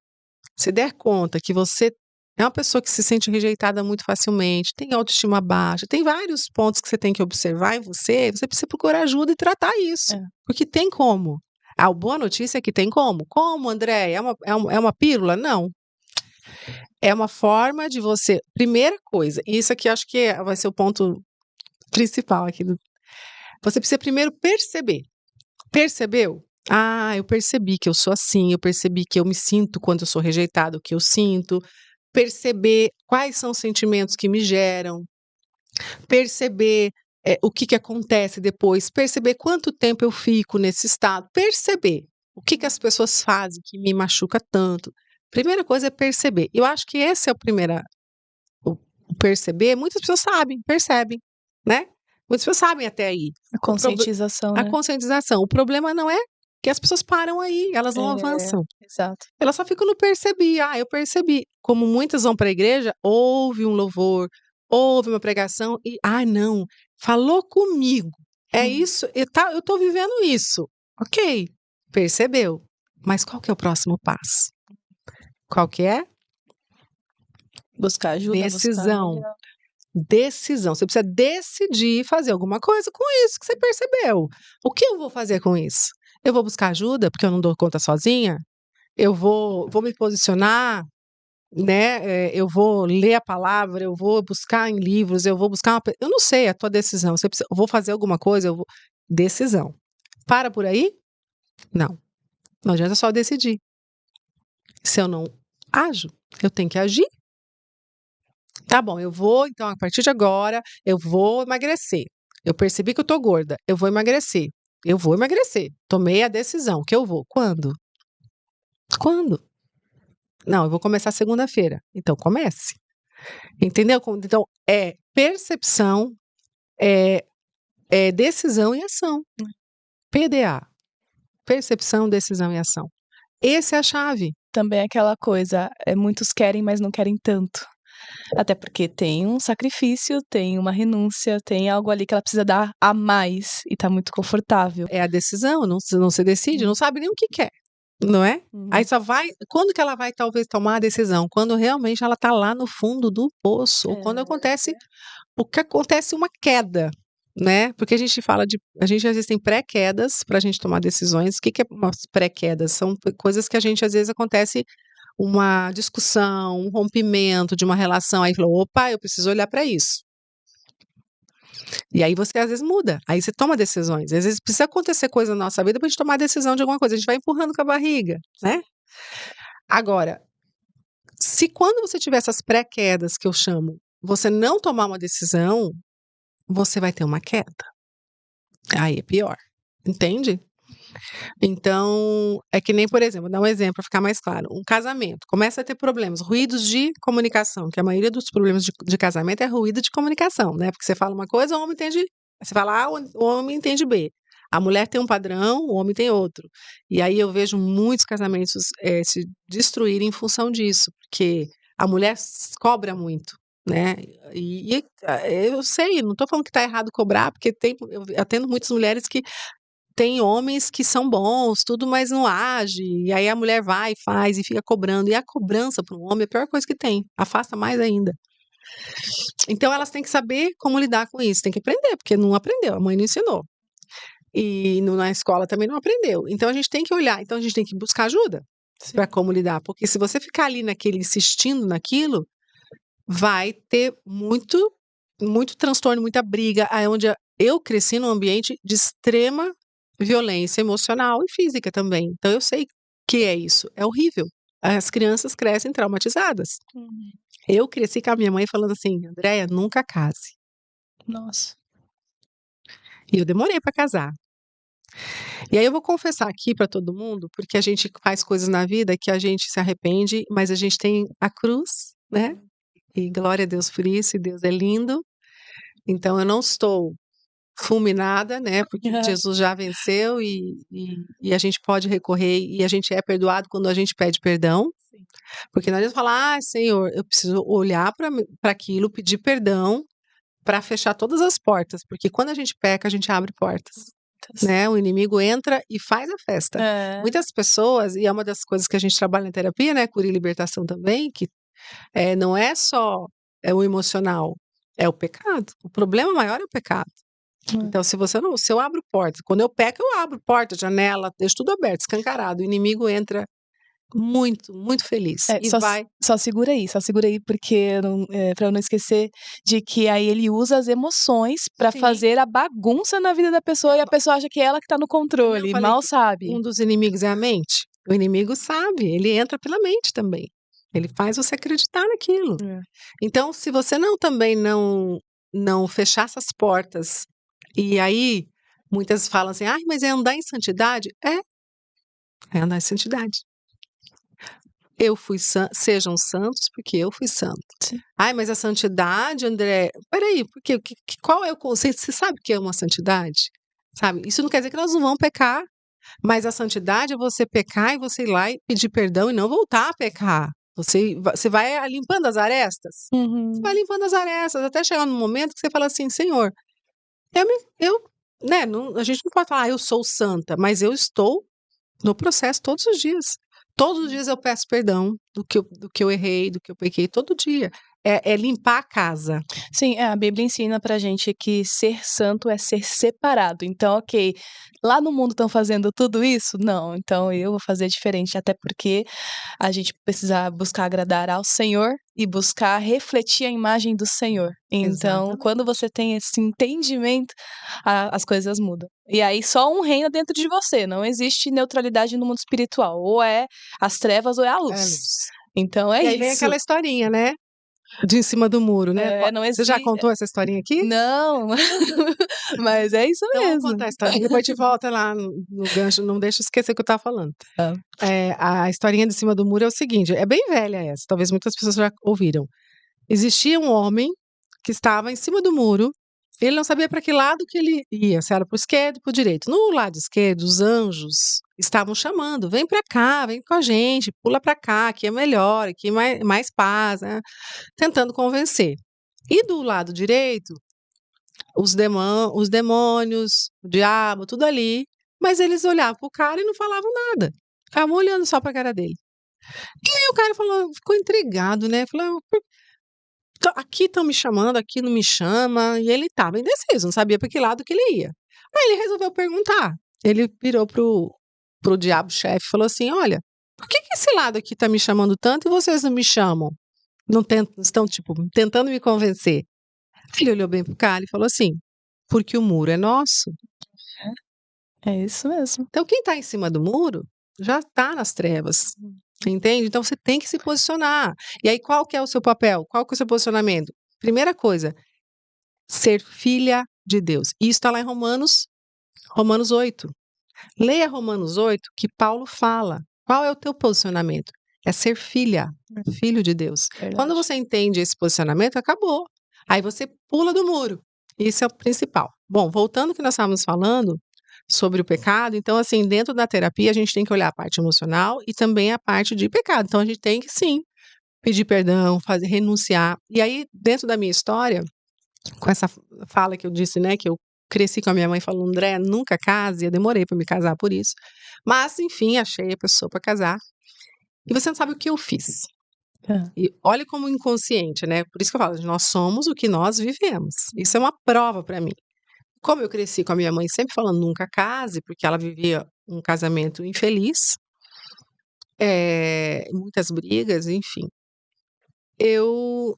se der conta que você é uma pessoa que se sente rejeitada muito facilmente, tem autoestima baixa, tem vários pontos que você tem que observar em você, você precisa procurar ajuda e tratar isso. Porque tem como. A boa notícia é que tem como. Como, André? É uma pílula? Não. É uma forma de você. Primeira coisa, e isso aqui acho que vai ser o ponto principal aqui. Você precisa primeiro perceber. Percebeu? Ah, eu percebi que eu sou assim, eu percebi que eu me sinto quando eu sou rejeitado, o que eu sinto. Perceber quais são os sentimentos que me geram. Perceber o que acontece depois. Perceber quanto tempo eu fico nesse estado. Perceber o que as pessoas fazem que me machuca tanto. Primeira coisa é perceber. Eu acho que esse é o perceber. Muitas pessoas sabem, percebem, né? Muitas pessoas sabem até aí. A conscientização, A né? conscientização. O problema não é que as pessoas param aí, elas não avançam. Exato. Elas só ficam no percebi. Ah, eu percebi. Como muitas vão para a igreja, ouve um louvor, ouve uma pregação e, não, falou comigo. É isso, eu tô vivendo isso. Ok, percebeu. Mas qual que é o próximo passo? Qual que é? Buscar ajuda, Decisão. Decisão. Você precisa decidir fazer alguma coisa com isso que você percebeu. O que eu vou fazer com isso? Eu vou buscar ajuda porque eu não dou conta sozinha? Eu vou me posicionar, né? Eu vou ler a palavra, eu vou buscar em livros, eu vou buscar eu não sei, é a tua decisão. Você precisa, eu vou fazer alguma coisa, decisão. Para por aí? Não. Não adianta só decidir. Se eu não ajo, eu tenho que agir. Tá bom, então, a partir de agora, eu vou emagrecer. Eu percebi que eu tô gorda, eu vou emagrecer. Eu vou emagrecer. Tomei a decisão que eu vou. Quando? Quando? Não, eu vou começar segunda-feira. Então, comece. Entendeu? Então, é percepção, é decisão e ação. PDA. Percepção, decisão e ação. Essa é a chave. Também é aquela coisa, muitos querem, mas não querem tanto. Até porque tem um sacrifício, tem uma renúncia, tem algo ali que ela precisa dar a mais e tá muito confortável. É a decisão, não se decide, não sabe nem o que quer, não é? Aí só vai, quando que ela vai talvez tomar a decisão? Quando realmente ela tá lá no fundo do poço, ou quando acontece uma queda, né? Porque a gente às vezes tem pré-quedas para a gente tomar decisões. O que é umas pré-quedas? São coisas que a gente às vezes acontece uma discussão, um rompimento de uma relação, aí falou, opa, eu preciso olhar para isso. E aí você às vezes muda, aí você toma decisões. Às vezes precisa acontecer coisa na nossa vida para a gente tomar decisão de alguma coisa, a gente vai empurrando com a barriga, né? Agora, se quando você tiver essas pré-quedas que eu chamo, você não tomar uma decisão, você vai ter uma queda. Aí é pior, entende? Então, é que nem, por exemplo, vou dar um exemplo para ficar mais claro. Um casamento começa a ter problemas, ruídos de comunicação, que a maioria dos problemas de casamento é ruído de comunicação, né? Porque você fala uma coisa, o homem entende. Você fala A, o homem entende B. A mulher tem um padrão, o homem tem outro. E aí eu vejo muitos casamentos se destruírem em função disso, porque a mulher cobra muito, né? Eu sei, não estou falando que está errado cobrar, porque eu atendo muitas mulheres que têm homens que são bons, tudo, mas não age. E aí a mulher vai, faz e fica cobrando. E a cobrança para um homem é a pior coisa que tem, afasta mais ainda. Então elas têm que saber como lidar com isso, tem que aprender, porque não aprendeu, a mãe não ensinou. E na escola também não aprendeu. Então a gente tem que olhar, então a gente tem que buscar ajuda para como lidar, porque se você ficar ali naquele insistindo naquilo, vai ter muito transtorno, muita briga, onde eu cresci num ambiente de extrema violência emocional e física também. Então eu sei que é isso, é horrível. As crianças crescem traumatizadas. Uhum. Eu cresci com a minha mãe falando assim: Andréia, nunca case. Nossa. E eu demorei para casar. E aí eu vou confessar aqui para todo mundo, porque a gente faz coisas na vida que a gente se arrepende, mas a gente tem a cruz, né? E glória a Deus por isso, e Deus é lindo. Então eu não estou fulminada, né? Porque Jesus já venceu e a gente pode recorrer e a gente é perdoado quando a gente pede perdão. Porque não adianta falar, Senhor, eu preciso olhar para aquilo, pedir perdão para fechar todas as portas, porque quando a gente peca, a gente abre portas. Né? O inimigo entra e faz a festa. Muitas pessoas, e é uma das coisas que a gente trabalha na terapia, né? Cura e libertação também, que não é só o emocional, é o pecado. O problema maior é o pecado. Então, se eu abro portas, quando eu peco, eu abro porta, janela, deixo tudo aberto, escancarado. O inimigo entra muito, muito feliz. Só segura aí, porque para eu não esquecer de que aí ele usa as emoções para fazer a bagunça na vida da pessoa e a pessoa acha que é ela que tá no controle, mal sabe. Um dos inimigos é a mente. O inimigo sabe, ele entra pela mente também. Ele faz você acreditar naquilo. Então, se você também não fechar essas portas, e aí muitas falam assim, mas é andar em santidade? É andar em santidade. Sejam santos porque eu fui santo. Sim. Mas a santidade, André, peraí, porque qual é o conceito? Você sabe o que é uma santidade? Sabe? Isso não quer dizer que nós não vamos pecar, mas a santidade é você pecar e você ir lá e pedir perdão e não voltar a pecar. Você vai limpando as arestas. Você vai limpando as arestas até chegar num momento que você fala assim, Senhor, a gente não pode falar, eu sou santa, mas eu estou no processo todos os dias. Todos os dias eu peço perdão do que eu errei, do que eu pequei, todo dia. É limpar a casa. Sim, a Bíblia ensina pra gente que ser santo é ser separado. Então, ok, lá no mundo estão fazendo tudo isso? Não, então eu vou fazer diferente, até porque a gente precisa buscar agradar ao Senhor e buscar refletir a imagem do Senhor. Então, Exatamente. quando você tem esse entendimento, as coisas mudam. E aí só um reina dentro de você, não existe neutralidade no mundo espiritual. Ou é as trevas ou é a luz. Então é e isso. aí vem aquela historinha, né? De em cima do muro, né? Você já contou essa historinha aqui? Não, mas é isso mesmo. Então vamos contar a historinha, depois te volta lá no gancho, não deixa eu esquecer o que eu estava falando. A historinha de cima do muro é o seguinte, é bem velha essa, talvez muitas pessoas já ouviram. Existia um homem que estava em cima do muro, ele não sabia para que lado que ele ia, se era para o esquerdo ou para o direito. No lado esquerdo, os anjos estavam chamando, vem para cá, vem com a gente, pula para cá, aqui é melhor, aqui é mais paz, né? Tentando convencer. E do lado direito, os demônios, o diabo, tudo ali, mas eles olhavam pro cara e não falavam nada. Ficavam olhando só para a cara dele. E aí o cara ficou intrigado, né? Falou, aqui estão me chamando, aqui não me chama. E ele estava indeciso, não sabia para que lado que ele ia. Aí ele resolveu perguntar. Ele virou pro diabo-chefe e falou assim: olha, por que esse lado aqui está me chamando tanto e vocês não me chamam? Não estão, tentando me convencer. Ele olhou bem pro cara e falou assim: porque o muro é nosso. É isso mesmo. Então, quem está em cima do muro já está nas trevas. Entende? Então você tem que se posicionar. E aí, qual que é o seu papel? Qual que é o seu posicionamento? Primeira coisa, ser filha de Deus. E isso está lá em Romanos 8. Leia Romanos 8, que Paulo fala. Qual é o teu posicionamento? É ser filha, filho de Deus. Verdade. Quando você entende esse posicionamento, acabou. Aí você pula do muro. Isso é o principal. Bom, voltando ao que nós estávamos falando sobre o pecado. Então, assim, dentro da terapia, a gente tem que olhar a parte emocional e também a parte de pecado. Então, a gente tem que, sim, pedir perdão, fazer, renunciar. E aí, dentro da minha história, com essa fala que eu disse, né, que eu cresci com a minha mãe falando, André, nunca case, eu demorei para me casar por isso. Mas, enfim, achei a pessoa para casar. E você não sabe o que eu fiz. Ah. E olha como inconsciente, né? Por isso que eu falo, nós somos o que nós vivemos. Isso é uma prova para mim. Como eu cresci com a minha mãe sempre falando nunca case, porque ela vivia um casamento infeliz, muitas brigas, enfim.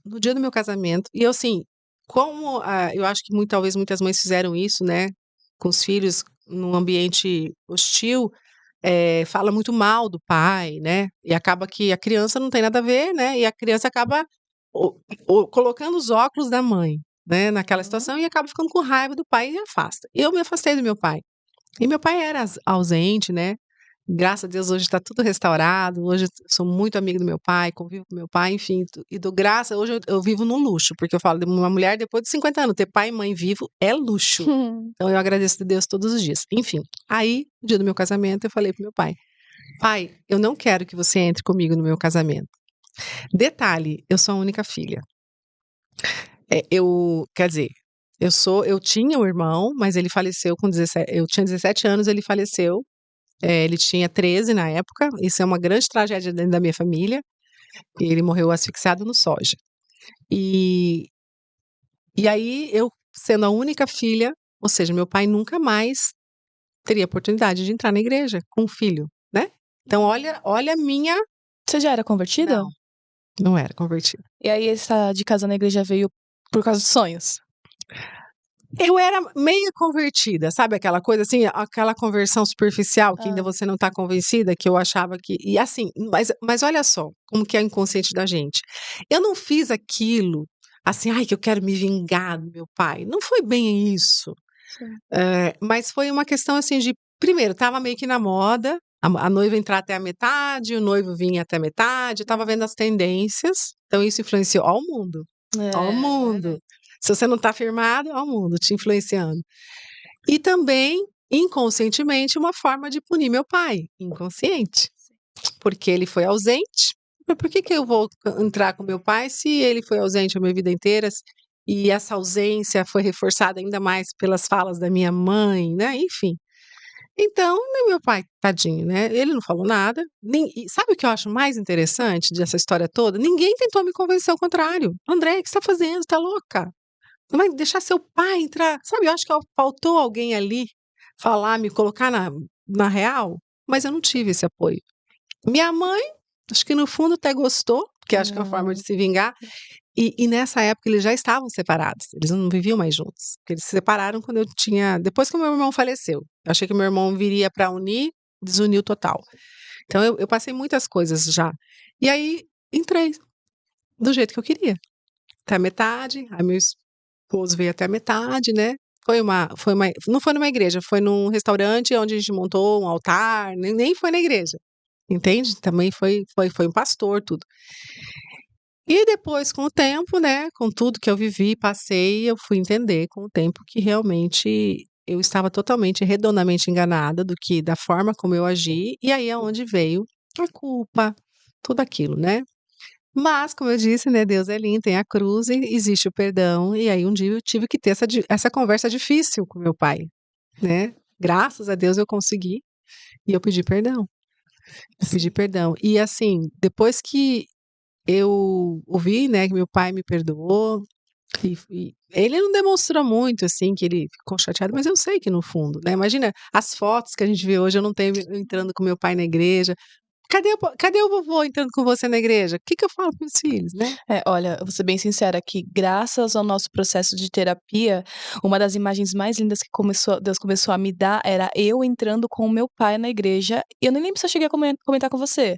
No dia do meu casamento, e eu assim, como eu acho que talvez muitas mães fizeram isso, né, com os filhos num ambiente hostil, fala muito mal do pai, né, e acaba que a criança não tem nada a ver, né, e a criança acaba colocando os óculos da mãe, né, naquela situação e acaba ficando com raiva do pai e afasta. Eu me afastei do meu pai. E meu pai era ausente, né, graças a Deus hoje está tudo restaurado, hoje eu sou muito amiga do meu pai, convivo com meu pai, enfim, e dou graça, hoje eu vivo no luxo, porque eu falo de uma mulher depois de 50 anos, ter pai e mãe vivo é luxo. Então eu agradeço a Deus todos os dias. Enfim, aí, no dia do meu casamento, eu falei pro meu pai: "Pai, eu não quero que você entre comigo no meu casamento". Detalhe, eu sou a única filha. Quer dizer, eu tinha um irmão, mas ele faleceu com 17, eu tinha 17 anos, ele faleceu. Ele tinha 13 na época, isso é uma grande tragédia dentro da minha família, e ele morreu asfixiado no soja. E e aí eu, sendo a única filha, ou seja, meu pai nunca mais teria oportunidade de entrar na igreja com um filho, né. Então olha a minha Você já era convertida? não, não era convertida. E aí essa de casar na igreja veio por causa dos sonhos? Eu era meio convertida, sabe aquela coisa assim, aquela conversão superficial que ainda Hã. você não está convencida, que eu achava que e assim, mas olha só, como que é o inconsciente da gente. Eu não fiz aquilo, assim: "Ai, que eu quero me vingar do meu pai", não foi bem isso. Sim. Mas foi uma questão assim de primeiro, estava meio que na moda, a noiva entrar até a metade, o noivo vinha até a metade, eu estava vendo as tendências, então isso influenciou ó o mundo, ó o mundo. Se você não está firmado, ó o mundo te influenciando. E também, inconscientemente, uma forma de punir meu pai, inconsciente, porque ele foi ausente. Mas por que que eu vou entrar com meu pai se ele foi ausente a minha vida inteira e essa ausência foi reforçada ainda mais pelas falas da minha mãe, né, enfim. Então, né, meu pai, tadinho, né, ele não falou nada, nem e sabe o que eu acho mais interessante dessa história toda? Ninguém tentou me convencer ao contrário. "André, o que você está fazendo? Você tá louca? Não vai deixar seu pai entrar", sabe, eu acho que faltou alguém ali falar, me colocar na real, mas eu não tive esse apoio. Minha mãe, acho que no fundo até gostou, porque acho que é uma forma de se vingar, e nessa época eles já estavam separados, eles não viviam mais juntos, porque eles se separaram quando eu tinha depois que o meu irmão faleceu. Eu achei que o meu irmão viria para unir, desuniu total. Então eu passei muitas coisas já. E aí entrei do jeito que eu queria, até a metade, aí meu esposo veio até a metade, né. Foi uma não foi numa igreja, foi num restaurante onde a gente montou um altar, nem foi na igreja, entende? Também foi um pastor, tudo. E depois com o tempo, né, com tudo que eu vivi, passei, eu fui entender com o tempo que realmente eu estava totalmente, redondamente enganada da forma como eu agi, e aí é onde veio a culpa, tudo aquilo, né. Mas, como eu disse, né, Deus é lindo, tem a cruz e existe o perdão, e aí um dia eu tive que ter essa conversa difícil com meu pai, né. Graças a Deus eu consegui, e eu pedi perdão, eu pedi perdão. E assim, depois que eu ouvi, né, que meu pai me perdoou, e ele não demonstrou muito, assim, que ele ficou chateado, mas eu sei que no fundo, né, imagina as fotos que a gente vê hoje, eu não tenho eu entrando com meu pai na igreja. Cadê o vovô entrando com você na igreja? O que que eu falo para meus filhos, né? Olha, eu vou ser bem sincera que graças ao nosso processo de terapia, uma das imagens mais lindas que Deus começou a me dar era eu entrando com o meu pai na igreja, e eu nem lembro se eu cheguei a comentar com você.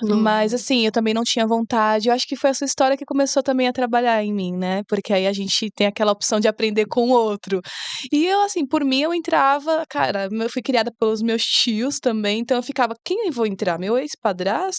Mas Uhum. assim, eu também não tinha vontade, eu acho que foi essa história que começou também a trabalhar em mim, né, porque aí a gente tem aquela opção de aprender com o outro. E eu assim, por mim eu entrava cara, eu fui criada pelos meus tios também, então eu ficava: "Quem eu vou entrar? Meu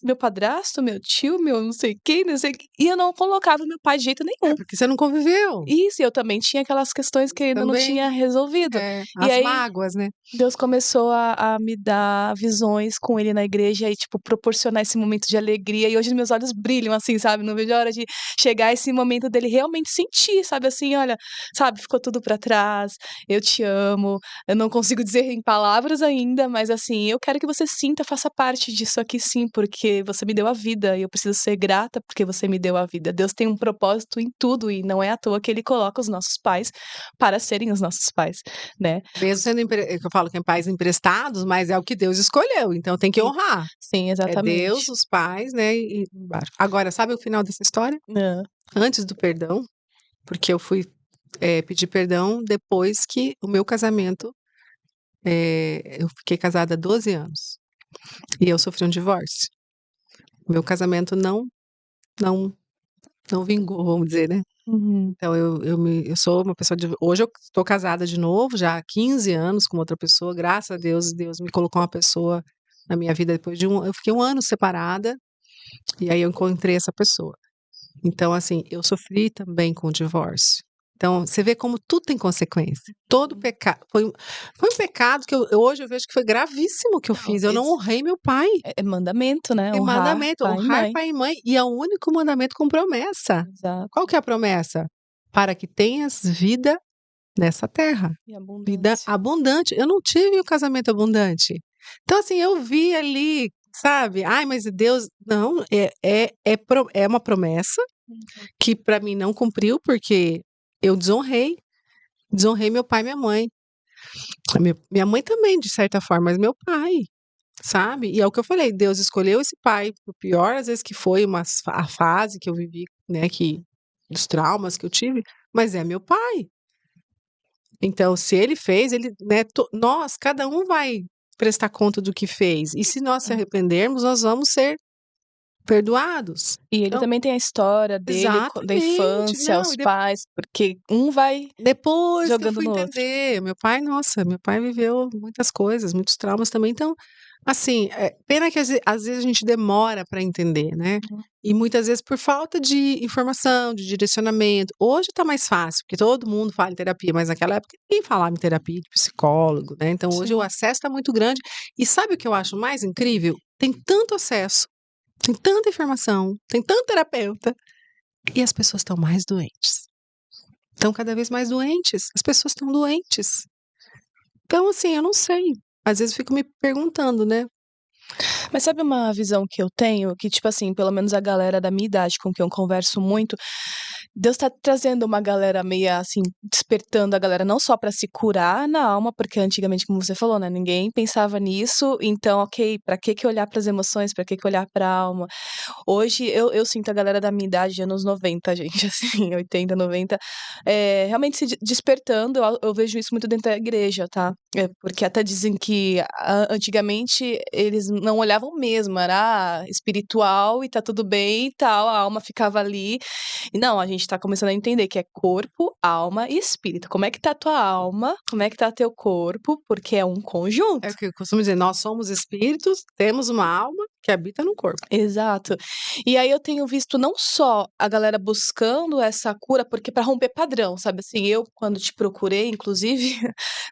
meu padrasto, meu tio, meu não sei quem, não sei quem. E eu não colocava meu pai de jeito nenhum. Porque você não conviveu. Isso, e eu também tinha aquelas questões que eu ainda não Também. tinha resolvido. E As aí, mágoas, né? Deus começou a me dar visões com ele na igreja e, tipo, proporcionar esse momento de alegria. E hoje meus olhos brilham, assim, sabe? Não vejo a hora de chegar esse momento dele realmente sentir, sabe? Assim, olha, sabe? Ficou tudo pra trás. Eu te amo. Eu não consigo dizer em palavras ainda, mas, assim, eu quero que você sinta, faça parte disso aqui, sim, porque você me deu a vida e eu preciso ser grata porque você me deu a vida. Deus tem um propósito em tudo e não é à toa que ele coloca os nossos pais para serem os nossos pais, né? Mesmo sendo que eu falo que é pais emprestados, mas é o que Deus escolheu, então tem que Sim, honrar. sim, É Deus, exatamente. os pais, né? E embaixo. Agora, sabe o final dessa história? Hã. Antes do perdão, porque eu fui pedir perdão depois que o meu casamento, eu fiquei casada há 12 anos e eu sofri um divórcio. Meu casamento não, não vingou, vamos dizer, né? Uhum. Então eu sou uma pessoa de. Hoje eu estou casada de novo, já há 15 anos com outra pessoa, graças a Deus, Deus me colocou uma pessoa na minha vida depois de eu fiquei um ano separada e aí eu encontrei essa pessoa. Então, assim, eu sofri também com o divórcio. Então, você vê como tudo tem consequência. Todo pecado. Foi um pecado que hoje eu vejo que foi gravíssimo que eu Não, fiz. Eu não honrei meu pai. é mandamento, né, Tem honrar mandamento, pai e honrar mãe. pai e mãe. E é o único mandamento com promessa. Qual Exato. que é a promessa? Para que tenhas vida nessa terra. E Vida abundância. abundante. Eu não tive o casamento abundante. Então, assim, eu vi ali, sabe? Ai, mas Deus. Não, é uma promessa Uhum. que para mim não cumpriu, porque eu desonrei meu pai e minha mãe. Minha mãe também, de certa forma, mas meu pai, sabe? E é o que eu falei, Deus escolheu esse pai, por pior às vezes que foi a fase que eu vivi, né, dos traumas que eu tive, mas é meu pai. Então, se ele fez, ele, né, nós, cada um vai prestar conta do que fez. E se nós se Hum. arrependermos, nós vamos ser perdoados. E ele Então, também tem a história dele da exatamente. infância, Não, os pais, porque um vai depois que eu jogando fui no outro. entender, meu pai viveu muitas coisas, muitos traumas também, então, assim, pena que às vezes a gente demora para entender, né, Uhum. e muitas vezes por falta de informação, de direcionamento. Hoje tá mais fácil, porque todo mundo fala em terapia, mas naquela época ninguém falava em terapia de psicólogo, né, então hoje o Sim. acesso tá muito grande. E sabe o que eu acho mais incrível? Tem tanto acesso, tem tanta informação, tem tanto terapeuta, e as pessoas estão mais doentes. Estão cada vez mais doentes. As pessoas estão doentes. Então, assim, eu não sei. Às vezes fico me perguntando, né? Mas sabe uma visão que eu tenho? Que, tipo assim, pelo menos a galera da minha idade com quem eu converso muito, Deus tá trazendo uma galera meia assim, despertando a galera não só pra se curar na alma, porque antigamente, como você falou, né, ninguém pensava nisso, então, ok, pra que olhar pras emoções, pra que olhar pra alma? Hoje eu sinto a galera da minha idade, anos 90, gente, assim, 80, 90, realmente se despertando. Eu vejo isso muito dentro da igreja, tá? Porque até dizem que antigamente eles não olhavam mesmo, era espiritual e tá tudo bem e tal, a alma ficava ali. E não, a gente tá começando a entender que é corpo, alma e espírito. Como é que tá a tua alma? Como é que tá teu corpo? Porque é um É conjunto. o que eu costumo dizer, nós somos espíritos, temos uma alma que habita no corpo. Exato. E aí eu tenho visto não só a galera buscando essa cura, porque para romper padrão, sabe assim, eu quando te procurei, inclusive,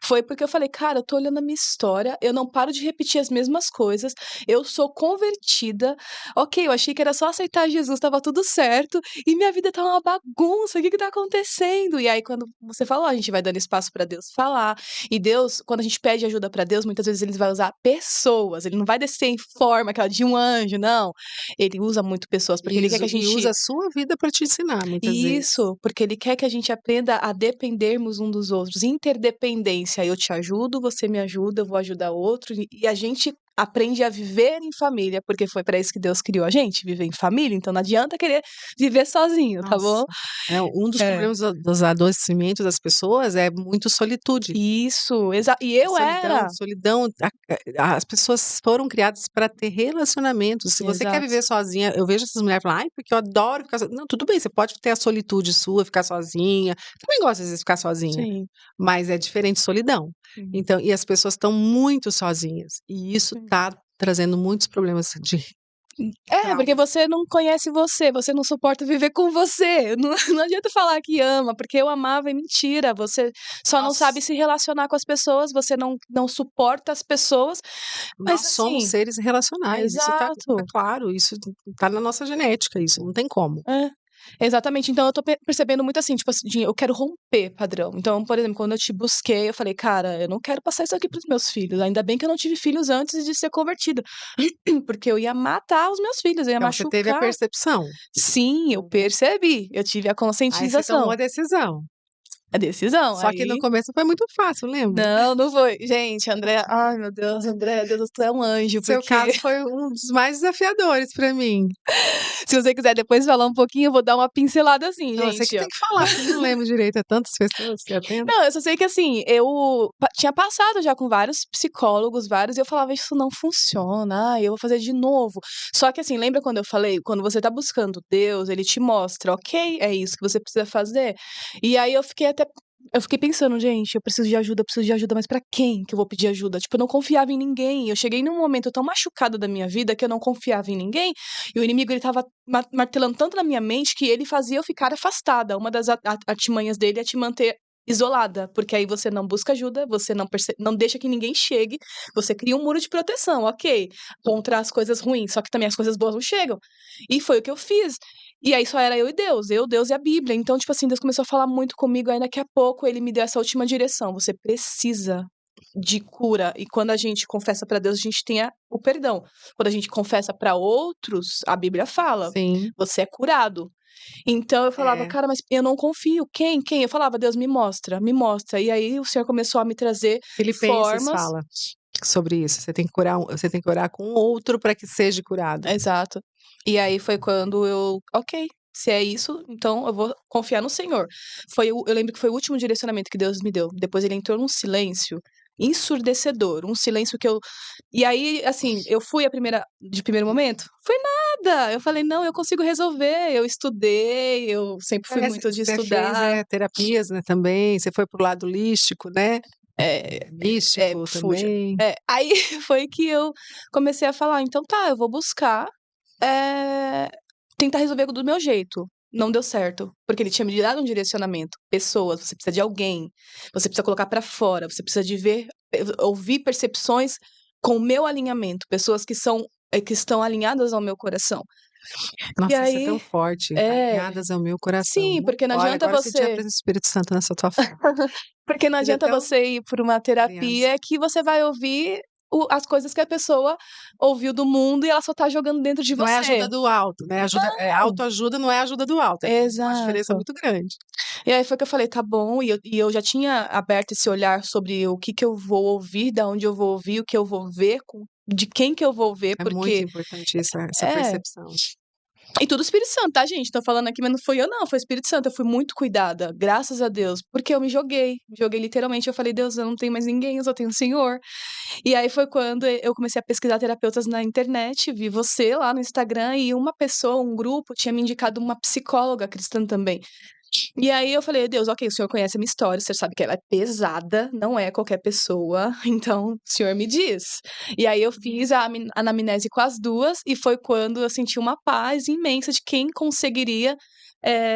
foi porque eu falei: "Cara, eu tô olhando a minha história, eu não paro de repetir as mesmas coisas, eu sou convertida, ok, eu achei que era só aceitar Jesus, estava tudo certo, e minha vida tá uma bagunça, o que que tá acontecendo?". E aí quando você falou, a gente vai dando espaço para Deus falar, e Deus, quando a gente pede ajuda para Deus, muitas vezes ele vai usar pessoas, ele não vai descer em forma aquela de um anjo, não. Ele usa muito pessoas, porque ele quer que a E gente usa a sua vida para te ensinar, muitas vezes. isso, porque ele quer que a gente aprenda a dependermos um dos outros, interdependência. Eu te ajudo, você me ajuda, eu vou ajudar outro, e a gente aprende a viver em família, porque foi para isso que Deus criou a gente, viver em família, então não adianta querer viver sozinho, tá Nossa. bom? Um dos É. problemas dos adoecimentos das pessoas é muito solitude. Isso, e eu Solidão, era. solidão. As pessoas foram criadas para ter relacionamentos. Se você quer Exato. viver sozinha, eu vejo essas mulheres falar, ai, porque eu adoro ficar sozinha. Não, tudo bem, você pode ter a solitude sua, ficar sozinha. Também gosto às vezes de ficar sozinha, Sim. mas é diferente de solidão. Uhum. Então, e as pessoas estão muito sozinhas. E isso Sim. tá trazendo muitos problemas de Porque trauma. você não conhece você não suporta viver com você. Não, não adianta falar que ama, porque eu amava é mentira. Você só não sabe Nós se relacionar com as pessoas, você não suporta as pessoas. Mas nós somos assim, seres relacionais, isso tá exato. claro, isso tá na nossa genética, isso não tem como. É, exatamente. Então eu tô percebendo muito assim, tipo assim, eu quero romper padrão. Então, por exemplo, quando eu te busquei, eu falei, cara, eu não quero passar isso aqui pros meus filhos. Ainda bem que eu não tive filhos antes de ser convertida. Porque eu ia matar os meus filhos, eu ia Então você teve a machucar. percepção. Sim, eu Uhum. percebi. Eu tive a Aí você tomou conscientização. a decisão. A decisão. Só que no Aí. começo foi muito fácil, lembra? Não, não foi. Gente, André. Ai, meu Deus, André, Deus, tu é um anjo, Seu porque caso foi um dos mais desafiadores pra mim. se você quiser depois falar um pouquinho, eu vou dar uma pincelada assim, Não, você que gente, ó. tem que falar, porque eu não lembro direito, é tantas pessoas que atendo. Não, eu só sei que assim, eu tinha passado já com vários psicólogos, vários, e eu falava, isso não funciona, eu vou fazer de novo. Só que assim, lembra quando eu falei, quando você tá buscando Deus, ele te mostra, ok, é isso que você precisa fazer. E aí eu fiquei pensando, gente, eu preciso de ajuda, mas pra quem que eu vou pedir ajuda? Tipo, eu não confiava em ninguém. Eu cheguei num momento tão machucado da minha vida que eu não confiava em ninguém, e o inimigo ele tava martelando tanto na minha mente que ele fazia eu ficar afastada. Uma das artimanhas dele é te manter isolada, porque aí você não busca ajuda, você não deixa que ninguém chegue, você cria um muro de proteção, ok, contra as coisas ruins, só que também as coisas boas não chegam. E foi o que eu fiz. E aí só era eu, Deus e a Bíblia. Então, tipo assim, Deus começou a falar muito comigo, aí daqui a pouco ele me deu essa última direção. Você precisa de cura. E quando a gente confessa pra Deus, a gente tem o perdão. Quando a gente confessa pra outros, a Bíblia fala, Sim, você é curado. Então eu falava, é. cara, mas eu não confio. Quem? Quem? Eu falava, Deus, me mostra, me mostra. E aí o Senhor começou a me trazer Filipenses formas. fala sobre isso. Você tem que curar, você tem que orar com o outro para que seja curado. Exato. E aí foi quando eu, ok, se é isso, então eu vou confiar no Senhor. Eu lembro que foi o último direcionamento que Deus me deu. Depois ele entrou num silêncio ensurdecedor, um silêncio que eu. E aí, assim, eu fui de primeiro momento? Foi nada. Eu falei, não, eu consigo resolver. Eu estudei, eu sempre fui É, muito de você fez estudar. terapias, né, também. Você foi pro lado holístico, né? Místico Fuja. também. Aí foi que eu comecei a falar, então tá, eu vou buscar eh, tentar resolver do meu jeito. Não deu certo, porque ele tinha me dado um direcionamento. Pessoas, você precisa de alguém, você precisa colocar pra fora, você precisa de ver, ouvir percepções com o meu alinhamento, pessoas que estão alinhadas ao meu coração. E Nossa, isso é tão aí forte. é, Alinhadas ao meu coração. sim, porque não Olha, adianta agora eu senti a você presença do Espírito Santo nessa tua fala. Porque não Seria adianta tão você ir por uma alinhados. terapia que você vai ouvir as coisas que a pessoa ouviu do mundo e ela só tá jogando dentro de Não é você. ajuda do alto, né? Não. Autoajuda não é ajuda do alto. É uma diferença Exato. muito grande. E aí foi que eu falei, tá bom, e eu já tinha aberto esse olhar sobre o que eu vou ouvir, da onde eu vou ouvir, o que eu vou ver, de quem que eu vou ver, É muito porque importante essa é. percepção. E tudo Espírito Santo, tá, gente? Tô falando aqui, mas não fui eu, não. Foi o Espírito Santo. Eu fui muito cuidada, graças a Deus. Porque eu me joguei. Me joguei literalmente. Eu falei, Deus, eu não tenho mais ninguém, eu só tenho o Senhor. E aí foi quando eu comecei a pesquisar terapeutas na internet, vi você lá no Instagram e uma pessoa, um grupo, tinha me indicado uma psicóloga cristã também. E aí eu falei, Deus, ok, o senhor conhece a minha história, o senhor sabe que ela é pesada, não é qualquer pessoa, então o senhor me diz. E aí eu fiz a anamnese com as duas e foi quando eu senti uma paz imensa de quem conseguiria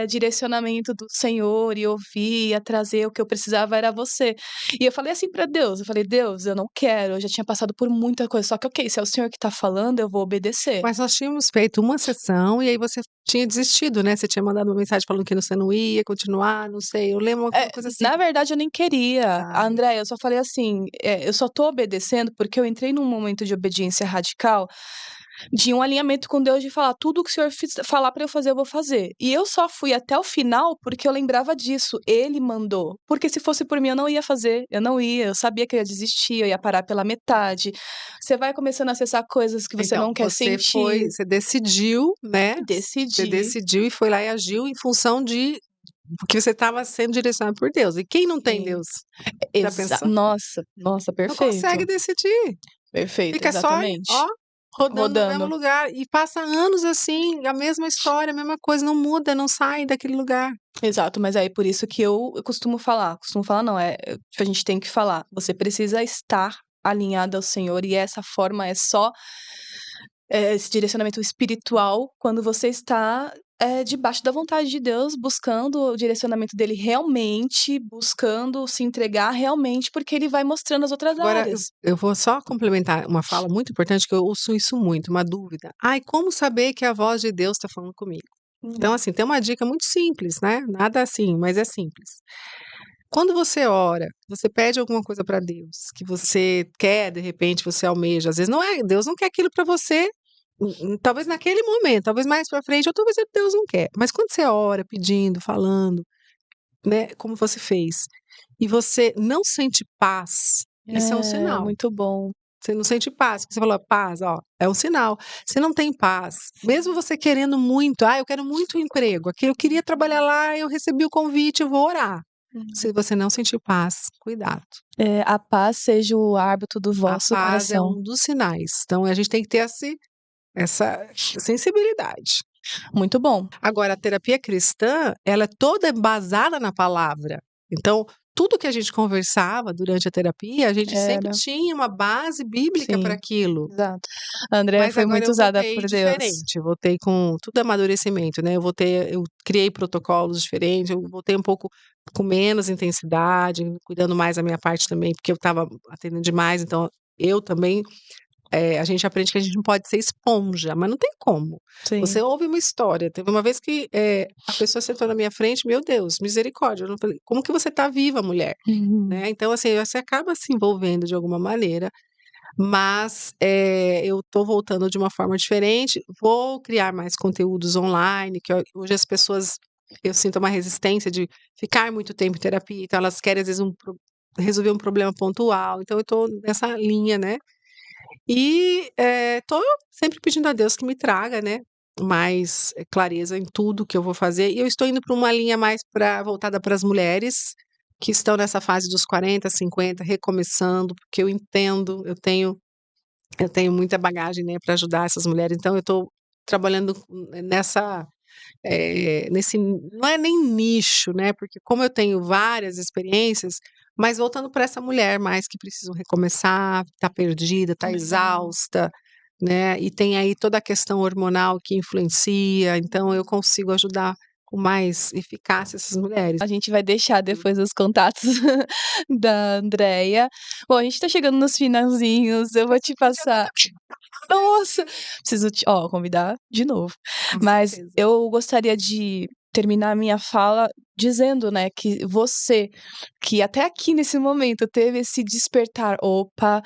direcionamento do Senhor e ouvir, ia trazer o que eu precisava era você. E eu falei assim pra Deus, eu falei, Deus, eu não quero, eu já tinha passado por muita coisa, só que ok, se é o Senhor que tá falando, eu vou obedecer. Mas nós tínhamos feito uma sessão e aí você tinha desistido, né? Você tinha mandado uma mensagem falando que você não ia continuar, não sei. Eu lembro uma coisa assim. Na verdade, eu nem queria, Ah, André, eu só falei assim, eu só tô obedecendo porque eu entrei num momento de obediência radical de um alinhamento com Deus de falar tudo o que o Senhor falar pra eu fazer, eu vou fazer. E eu só fui até o final porque eu lembrava disso. Ele mandou. Porque se fosse por mim, eu não ia fazer. Eu não ia. Eu sabia que eu ia desistir, eu ia parar pela metade. Você vai começando a acessar coisas que você então, não quer sentir. você decidiu, né? Você Decidi. decidiu e foi lá e agiu em função de porque você estava sendo direcionado por Deus. E quem não tem Sim. Deus? Já pensou? Nossa, nossa, Não consegue perfeito. decidir. Perfeito, Fica só, ó, exatamente. rodando no mesmo Rodando. lugar e passa anos assim, a mesma história, a mesma coisa, não muda, não sai daquele lugar. Exato, mas aí por isso que eu costumo falar não, tipo, a gente tem que falar, você precisa estar alinhada ao Senhor, e essa forma é só esse direcionamento espiritual quando você está debaixo da vontade de Deus, buscando o direcionamento dele realmente, buscando se entregar realmente, porque ele vai mostrando as outras Agora, eu áreas. eu vou só complementar uma fala muito importante, que eu ouço isso muito, uma dúvida. Ai, como saber que a voz de Deus está falando comigo? Então, assim, tem uma dica muito simples, né? Nada assim, mas é simples. Quando você ora, você pede alguma coisa para Deus, que você quer, de repente, você almeja. Às vezes não é, Deus não quer aquilo para você, talvez naquele momento, talvez mais para frente, ou talvez Deus não quer. Mas quando você ora, pedindo, falando, né, como você fez, e você não sente paz, isso é um É, sinal. muito bom. Você não sente paz. Você falou paz, ó, é um sinal. Você não tem paz. Mesmo você querendo muito, eu quero muito um emprego. Aqui eu queria trabalhar lá, eu recebi o convite, eu vou orar. Se você não sentir paz, cuidado. A paz seja o árbitro do A vosso paz é coração. um dos sinais. Então a gente tem que ter essa sensibilidade. Muito bom. Agora, a terapia cristã, ela é toda embasada na palavra. Então, tudo que a gente conversava durante a terapia, a gente sempre Era, tinha uma base bíblica para sim, aquilo. exato. A Andrea Mas foi agora muito eu usada voltei por Deus. diferente, eu voltei com tudo amadurecimento, né, eu criei protocolos diferentes, eu voltei um pouco com menos intensidade, cuidando mais da minha parte também, porque eu estava atendendo demais, então eu também, a gente aprende que a gente não pode ser esponja, mas não tem como. Sim. Você ouve uma história, teve uma vez que, a pessoa sentou na minha frente, meu Deus, misericórdia, eu não falei: "Como que você está viva, mulher?", Uhum. né, então assim, você acaba se envolvendo de alguma maneira, mas, eu estou voltando de uma forma diferente, vou criar mais conteúdos online, que hoje as pessoas, eu sinto uma resistência de ficar muito tempo em terapia, então elas querem às vezes resolver um problema pontual, então eu estou nessa linha, né. E, estou sempre pedindo a Deus que me traga, né, mais clareza em tudo que eu vou fazer, e eu estou indo para uma linha mais voltada para as mulheres, que estão nessa fase dos 40, 50, recomeçando, porque eu entendo, eu tenho muita bagagem, né, para ajudar essas mulheres, então eu estou trabalhando nesse, não é nem nicho, né, porque como eu tenho várias experiências, mas voltando para essa mulher mais que precisam recomeçar, tá perdida, tá Legal. exausta, né, e tem aí toda a questão hormonal que influencia, então eu consigo ajudar com mais eficácia essas mulheres. A gente vai deixar depois os contatos da Andrea. Bom, a gente tá chegando nos finalzinhos, eu vou te passar. Nossa! Preciso convidar de novo. Com Mas certeza. eu gostaria de terminar a minha fala dizendo, né, que você, que até aqui nesse momento teve esse despertar, opa,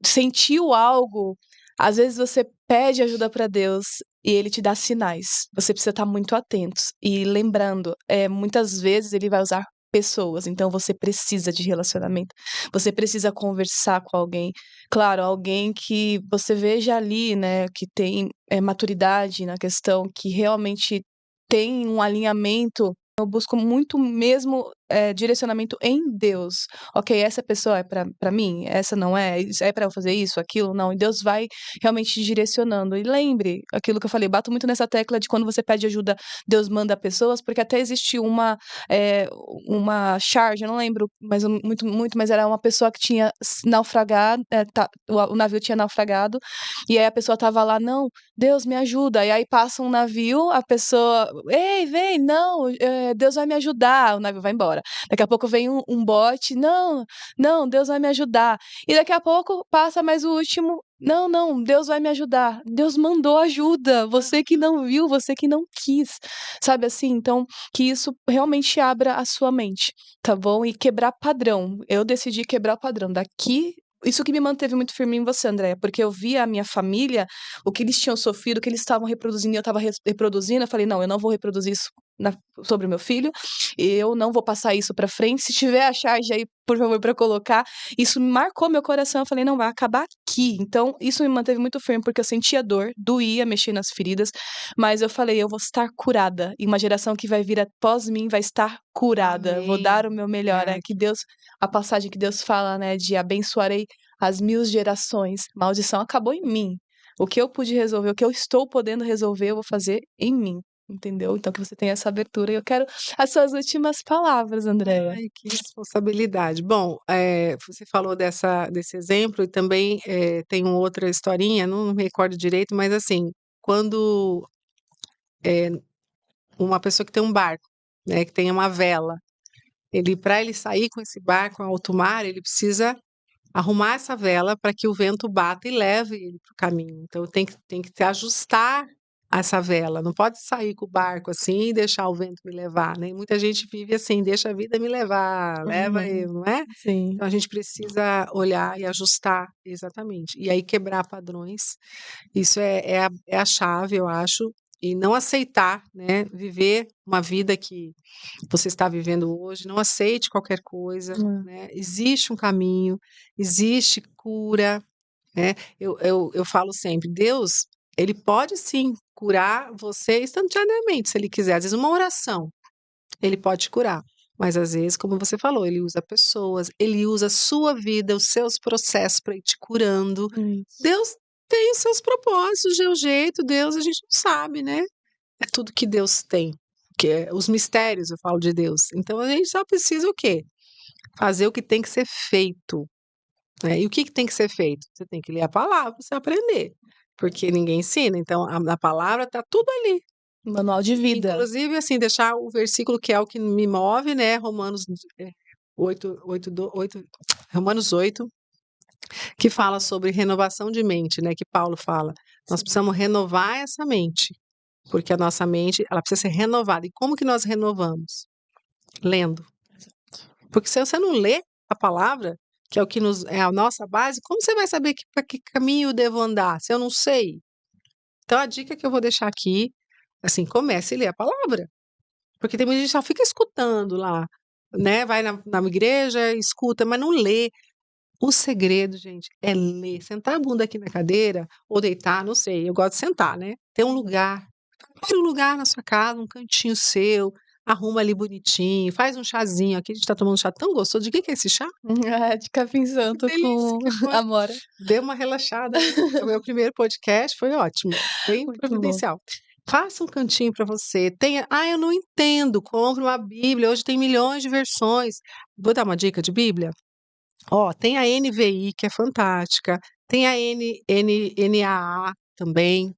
sentiu algo, às vezes você pede ajuda para Deus e ele te dá sinais. Você precisa estar muito atentos e lembrando, muitas vezes ele vai usar pessoas, então você precisa de relacionamento. Você precisa conversar com alguém. Claro, alguém que você veja ali, né, que tem, maturidade na questão, que realmente tem um alinhamento. Eu busco muito mesmo, direcionamento em Deus. Ok, essa pessoa é pra mim, essa não é, isso é pra eu fazer isso, aquilo, não. E Deus vai realmente te direcionando. E lembre aquilo que eu falei, bato muito nessa tecla de quando você pede ajuda, Deus manda pessoas, porque até existe eh, uma charge, eu não lembro mas muito, mas era uma pessoa que tinha naufragado, o navio tinha naufragado, e aí a pessoa estava lá: "Não, Deus me ajuda", e aí passa um navio, a pessoa: "Ei, vem, não, Deus vai me ajudar", o navio vai embora. Daqui a pouco vem um bote: "Não, não, Deus vai me ajudar", e daqui a pouco passa mais o último: "Não, não, Deus vai me ajudar". Deus mandou ajuda, você que não viu, você que não quis, sabe assim? Então, que isso realmente abra a sua mente, tá bom? E quebrar padrão. Eu decidi quebrar o padrão. Daqui isso que me manteve muito firme em você, Andréia, porque eu via a minha família, o que eles tinham sofrido, o que eles estavam reproduzindo e eu estava reproduzindo, eu falei: "Não, eu não vou reproduzir isso sobre o meu filho, eu não vou passar isso pra frente, se tiver a charge aí, por favor, pra colocar". Isso me marcou meu coração, eu falei: "Não, vai acabar aqui". Então, isso me manteve muito firme, porque eu sentia dor, doía mexer nas feridas, mas eu falei: "Eu vou estar curada, e uma geração que vai vir após mim vai estar curada, vou dar o Amém. meu melhor", é que Deus, a passagem que Deus fala, né, de abençoarei as 1000 gerações, maldição acabou em mim. O que eu pude resolver, o que eu estou podendo resolver, eu vou fazer em mim. entendeu? Então que você tenha essa abertura. E eu quero as suas últimas palavras, Andréia. Ai, que responsabilidade. Bom, você falou desse exemplo e também tem uma outra historinha, não me recordo direito, mas assim, quando eh, uma pessoa que tem um barco, né, que tem uma vela, para ele sair com esse barco ao alto mar, ele precisa arrumar essa vela para que o vento bata e leve ele para o caminho. Então tem que se ajustar a essa vela, não pode sair com o barco assim e deixar o vento me levar, né. Muita gente vive assim: "Deixa a vida me levar, leva Uhum. eu", não é? Sim. Então a gente precisa olhar e ajustar, exatamente. E aí quebrar padrões, isso é a chave, eu acho, e não aceitar, né, viver uma vida que você está vivendo hoje, não aceite qualquer coisa, Hum. né, existe um caminho, existe cura, né. Eu falo sempre, Deus, ele pode sim curar você instantaneamente, se ele quiser, às vezes uma oração, ele pode te curar, mas às vezes, como você falou, ele usa pessoas, ele usa a sua vida, os seus processos para ir te curando. Isso. Deus tem os seus propósitos, o seu jeito, Deus a gente não sabe, né. É tudo que Deus tem, que é os mistérios, eu falo de Deus. Então a gente só precisa o quê? Fazer o que tem que ser feito, né. E o que que tem que ser feito? Você tem que ler a palavra pra você aprender, porque ninguém ensina, então a na palavra tá tudo ali. Manual de vida. Inclusive, assim, deixar o versículo que é o que me move, né, Romanos, 8, Romanos 8, que fala sobre renovação de mente, né, que Paulo fala. Nós precisamos renovar essa mente, porque a nossa mente, ela precisa ser renovada. E como que nós renovamos? Lendo. Porque se você não lê a palavra, que é o que é a nossa base, como você vai saber para que caminho eu devo andar, se eu não sei? Então a dica que eu vou deixar aqui, assim, comece a ler a palavra. Porque tem muita gente que só fica escutando lá, né, vai na igreja, escuta, mas não lê. O segredo, gente, é ler, sentar a bunda aqui na cadeira ou deitar, não sei, eu gosto de sentar, né, ter um lugar, procure um lugar na sua casa, um cantinho seu, arruma ali bonitinho, faz um chazinho, aqui a gente tá tomando um chá tão gostoso, de que é esse chá? De capim Que santo delícia com que foi, amora. deu uma relaxada, né. O meu primeiro podcast foi ótimo, bem Muito bom. providencial. Faça um cantinho para você, tenha eu não entendo, compre uma bíblia, hoje tem milhões de versões. Vou dar uma dica de bíblia? Ó, tem a NVI, que é fantástica, tem a NAA também,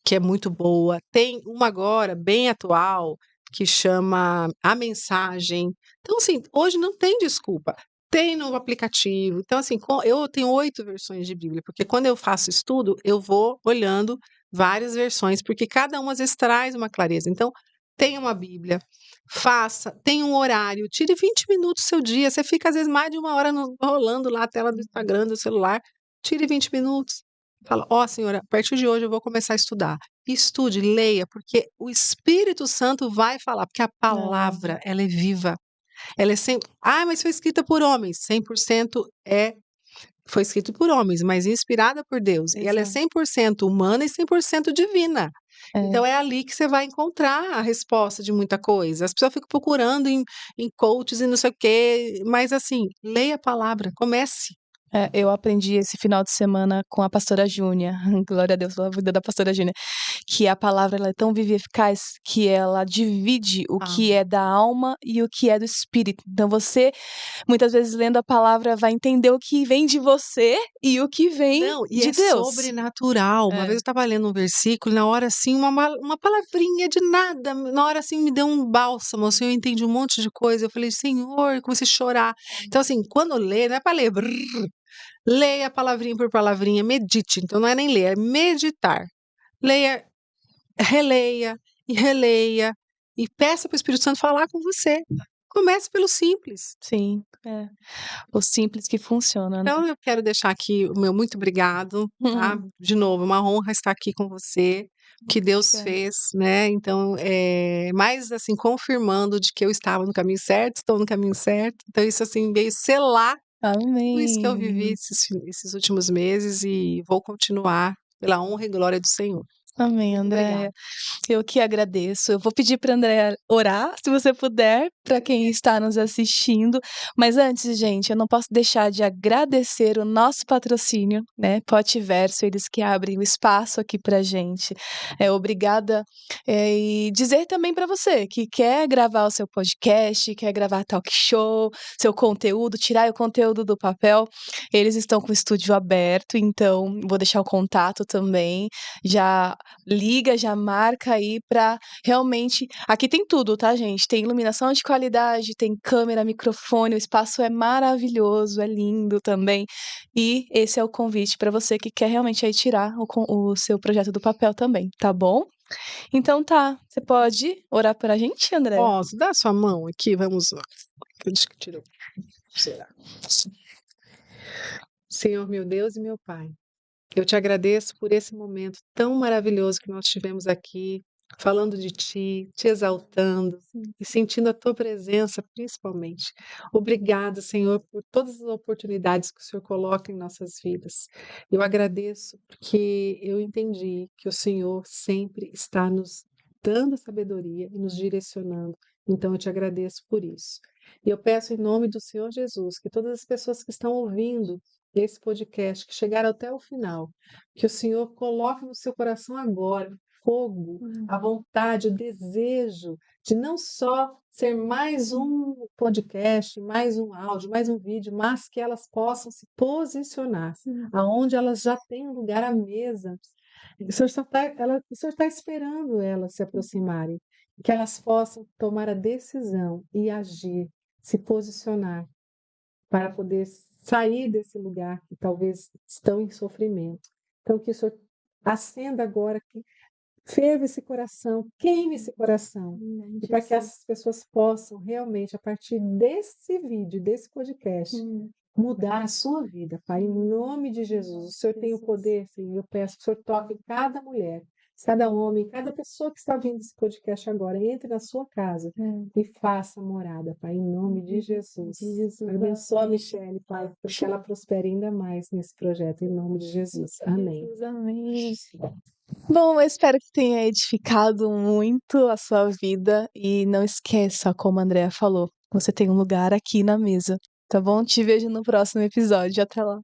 que é muito boa, tem uma agora bem atual, que chama A Mensagem. Então, assim, hoje não tem desculpa, tem no aplicativo. Então, assim, eu tenho 8 versões de Bíblia, porque quando eu faço estudo, eu vou olhando várias versões, porque cada uma às vezes traz uma clareza. Então, tenha uma Bíblia, faça, tenha um horário, tire 20 minutos do seu dia, você fica às vezes mais de 1 hora rolando lá a tela do Instagram, do celular, tire 20 minutos, fala: "Ó senhora, a partir de hoje eu vou começar a estudar". Estude, leia, porque o Espírito Santo vai falar, porque a É, palavra ela é viva, ela é mas foi escrita por homens", 100% foi escrito por homens, mas inspirada por Deus, e ela é exato. 100% humana e 100% divina. É. Então é ali que você vai encontrar a resposta de muita coisa. As pessoas ficam procurando em coaches e não sei o quê, mas assim, leia a palavra, comece. Eu aprendi esse final de semana com a pastora Júnia, glória a Deus pela vida da pastora Júnia, que a palavra ela é tão viva e eficaz que ela divide o Ah, que é da alma e o que é do espírito. Então você, muitas vezes lendo a palavra, vai entender o que vem de você e o que vem não, e de é Deus. sobrenatural. Uma É. vez eu estava lendo um versículo, na hora assim, uma palavrinha de nada, na hora assim me deu um bálsamo, assim, eu entendi um monte de coisa. Eu falei: "Senhor", eu comecei a chorar. Então assim, quando lê, não é para ler, leia palavrinha por palavrinha, medite. Então não é nem ler, é meditar. Leia, releia e releia e peça para o Espírito Santo falar com você. Comece pelo simples. Sim, o simples que funciona, né. Então eu quero deixar aqui o meu muito obrigado, tá. De novo, uma honra estar aqui com você, o que Deus Obrigada. fez, né, então, mais, assim, confirmando de que eu estava no caminho certo, estou no caminho certo, então isso, assim, veio selar tudo isso que eu vivi Amém. esses últimos meses e vou continuar pela honra e glória do Senhor. Amém, Muito Andréia. obrigada. Eu que agradeço. Eu vou pedir para Andréia orar, se você puder, para quem está nos assistindo. Mas antes, gente, eu não posso deixar de agradecer o nosso patrocínio, né? Poteverso, eles que abrem o espaço aqui para gente. Obrigada. E dizer também para você que quer gravar o seu podcast, quer gravar talk show, seu conteúdo, tirar o conteúdo do papel, eles estão com o estúdio aberto, então vou deixar o contato também. Já liga, já marca aí pra realmente. Aqui tem tudo, tá, gente? Tem iluminação de qualidade, tem câmera, microfone, o espaço é maravilhoso, é lindo também. E esse é o convite para você que quer realmente aí tirar o seu projeto do papel também, tá bom? Então tá, você pode orar pra gente, André? Posso? Dá sua mão aqui, vamos lá. Acho que tirou. Será? Senhor, meu Deus e meu Pai, eu te agradeço por esse momento tão maravilhoso que nós tivemos aqui, falando de ti, te exaltando e sentindo a tua presença, principalmente. Obrigada, Senhor, por todas as oportunidades que o Senhor coloca em nossas vidas. Eu agradeço porque eu entendi que o Senhor sempre está nos dando sabedoria e nos direcionando. Então, eu te agradeço por isso. E eu peço em nome do Senhor Jesus que todas as pessoas que estão ouvindo esse podcast, que chegaram até o final, que o Senhor coloque no seu coração agora fogo, a vontade, o desejo de não só ser mais um podcast, mais um áudio, mais um vídeo, mas que elas possam se posicionar aonde elas já têm um lugar à mesa. O Senhor está esperando elas se aproximarem, que elas possam tomar a decisão e agir, se posicionar para poder sair desse lugar que talvez estão em sofrimento. Então, que o Senhor acenda agora, que ferva esse coração, queime esse coração, e para que essas pessoas possam realmente, a partir desse vídeo, desse podcast, mudar a sua vida, Pai, em nome de Jesus. O Senhor tem o poder, Senhor, eu peço que o Senhor toque em cada mulher, cada homem, cada pessoa que está ouvindo esse podcast agora, entre na sua casa e faça morada, Pai, em nome de Jesus. Abençoa a Michele, Pai, para que ela prospere ainda mais nesse projeto, em nome de Jesus. Amém. Amém. Bom, eu espero que tenha edificado muito a sua vida e não esqueça, como a Andrea falou, você tem um lugar aqui na mesa, tá bom? Te vejo no próximo episódio. Até lá.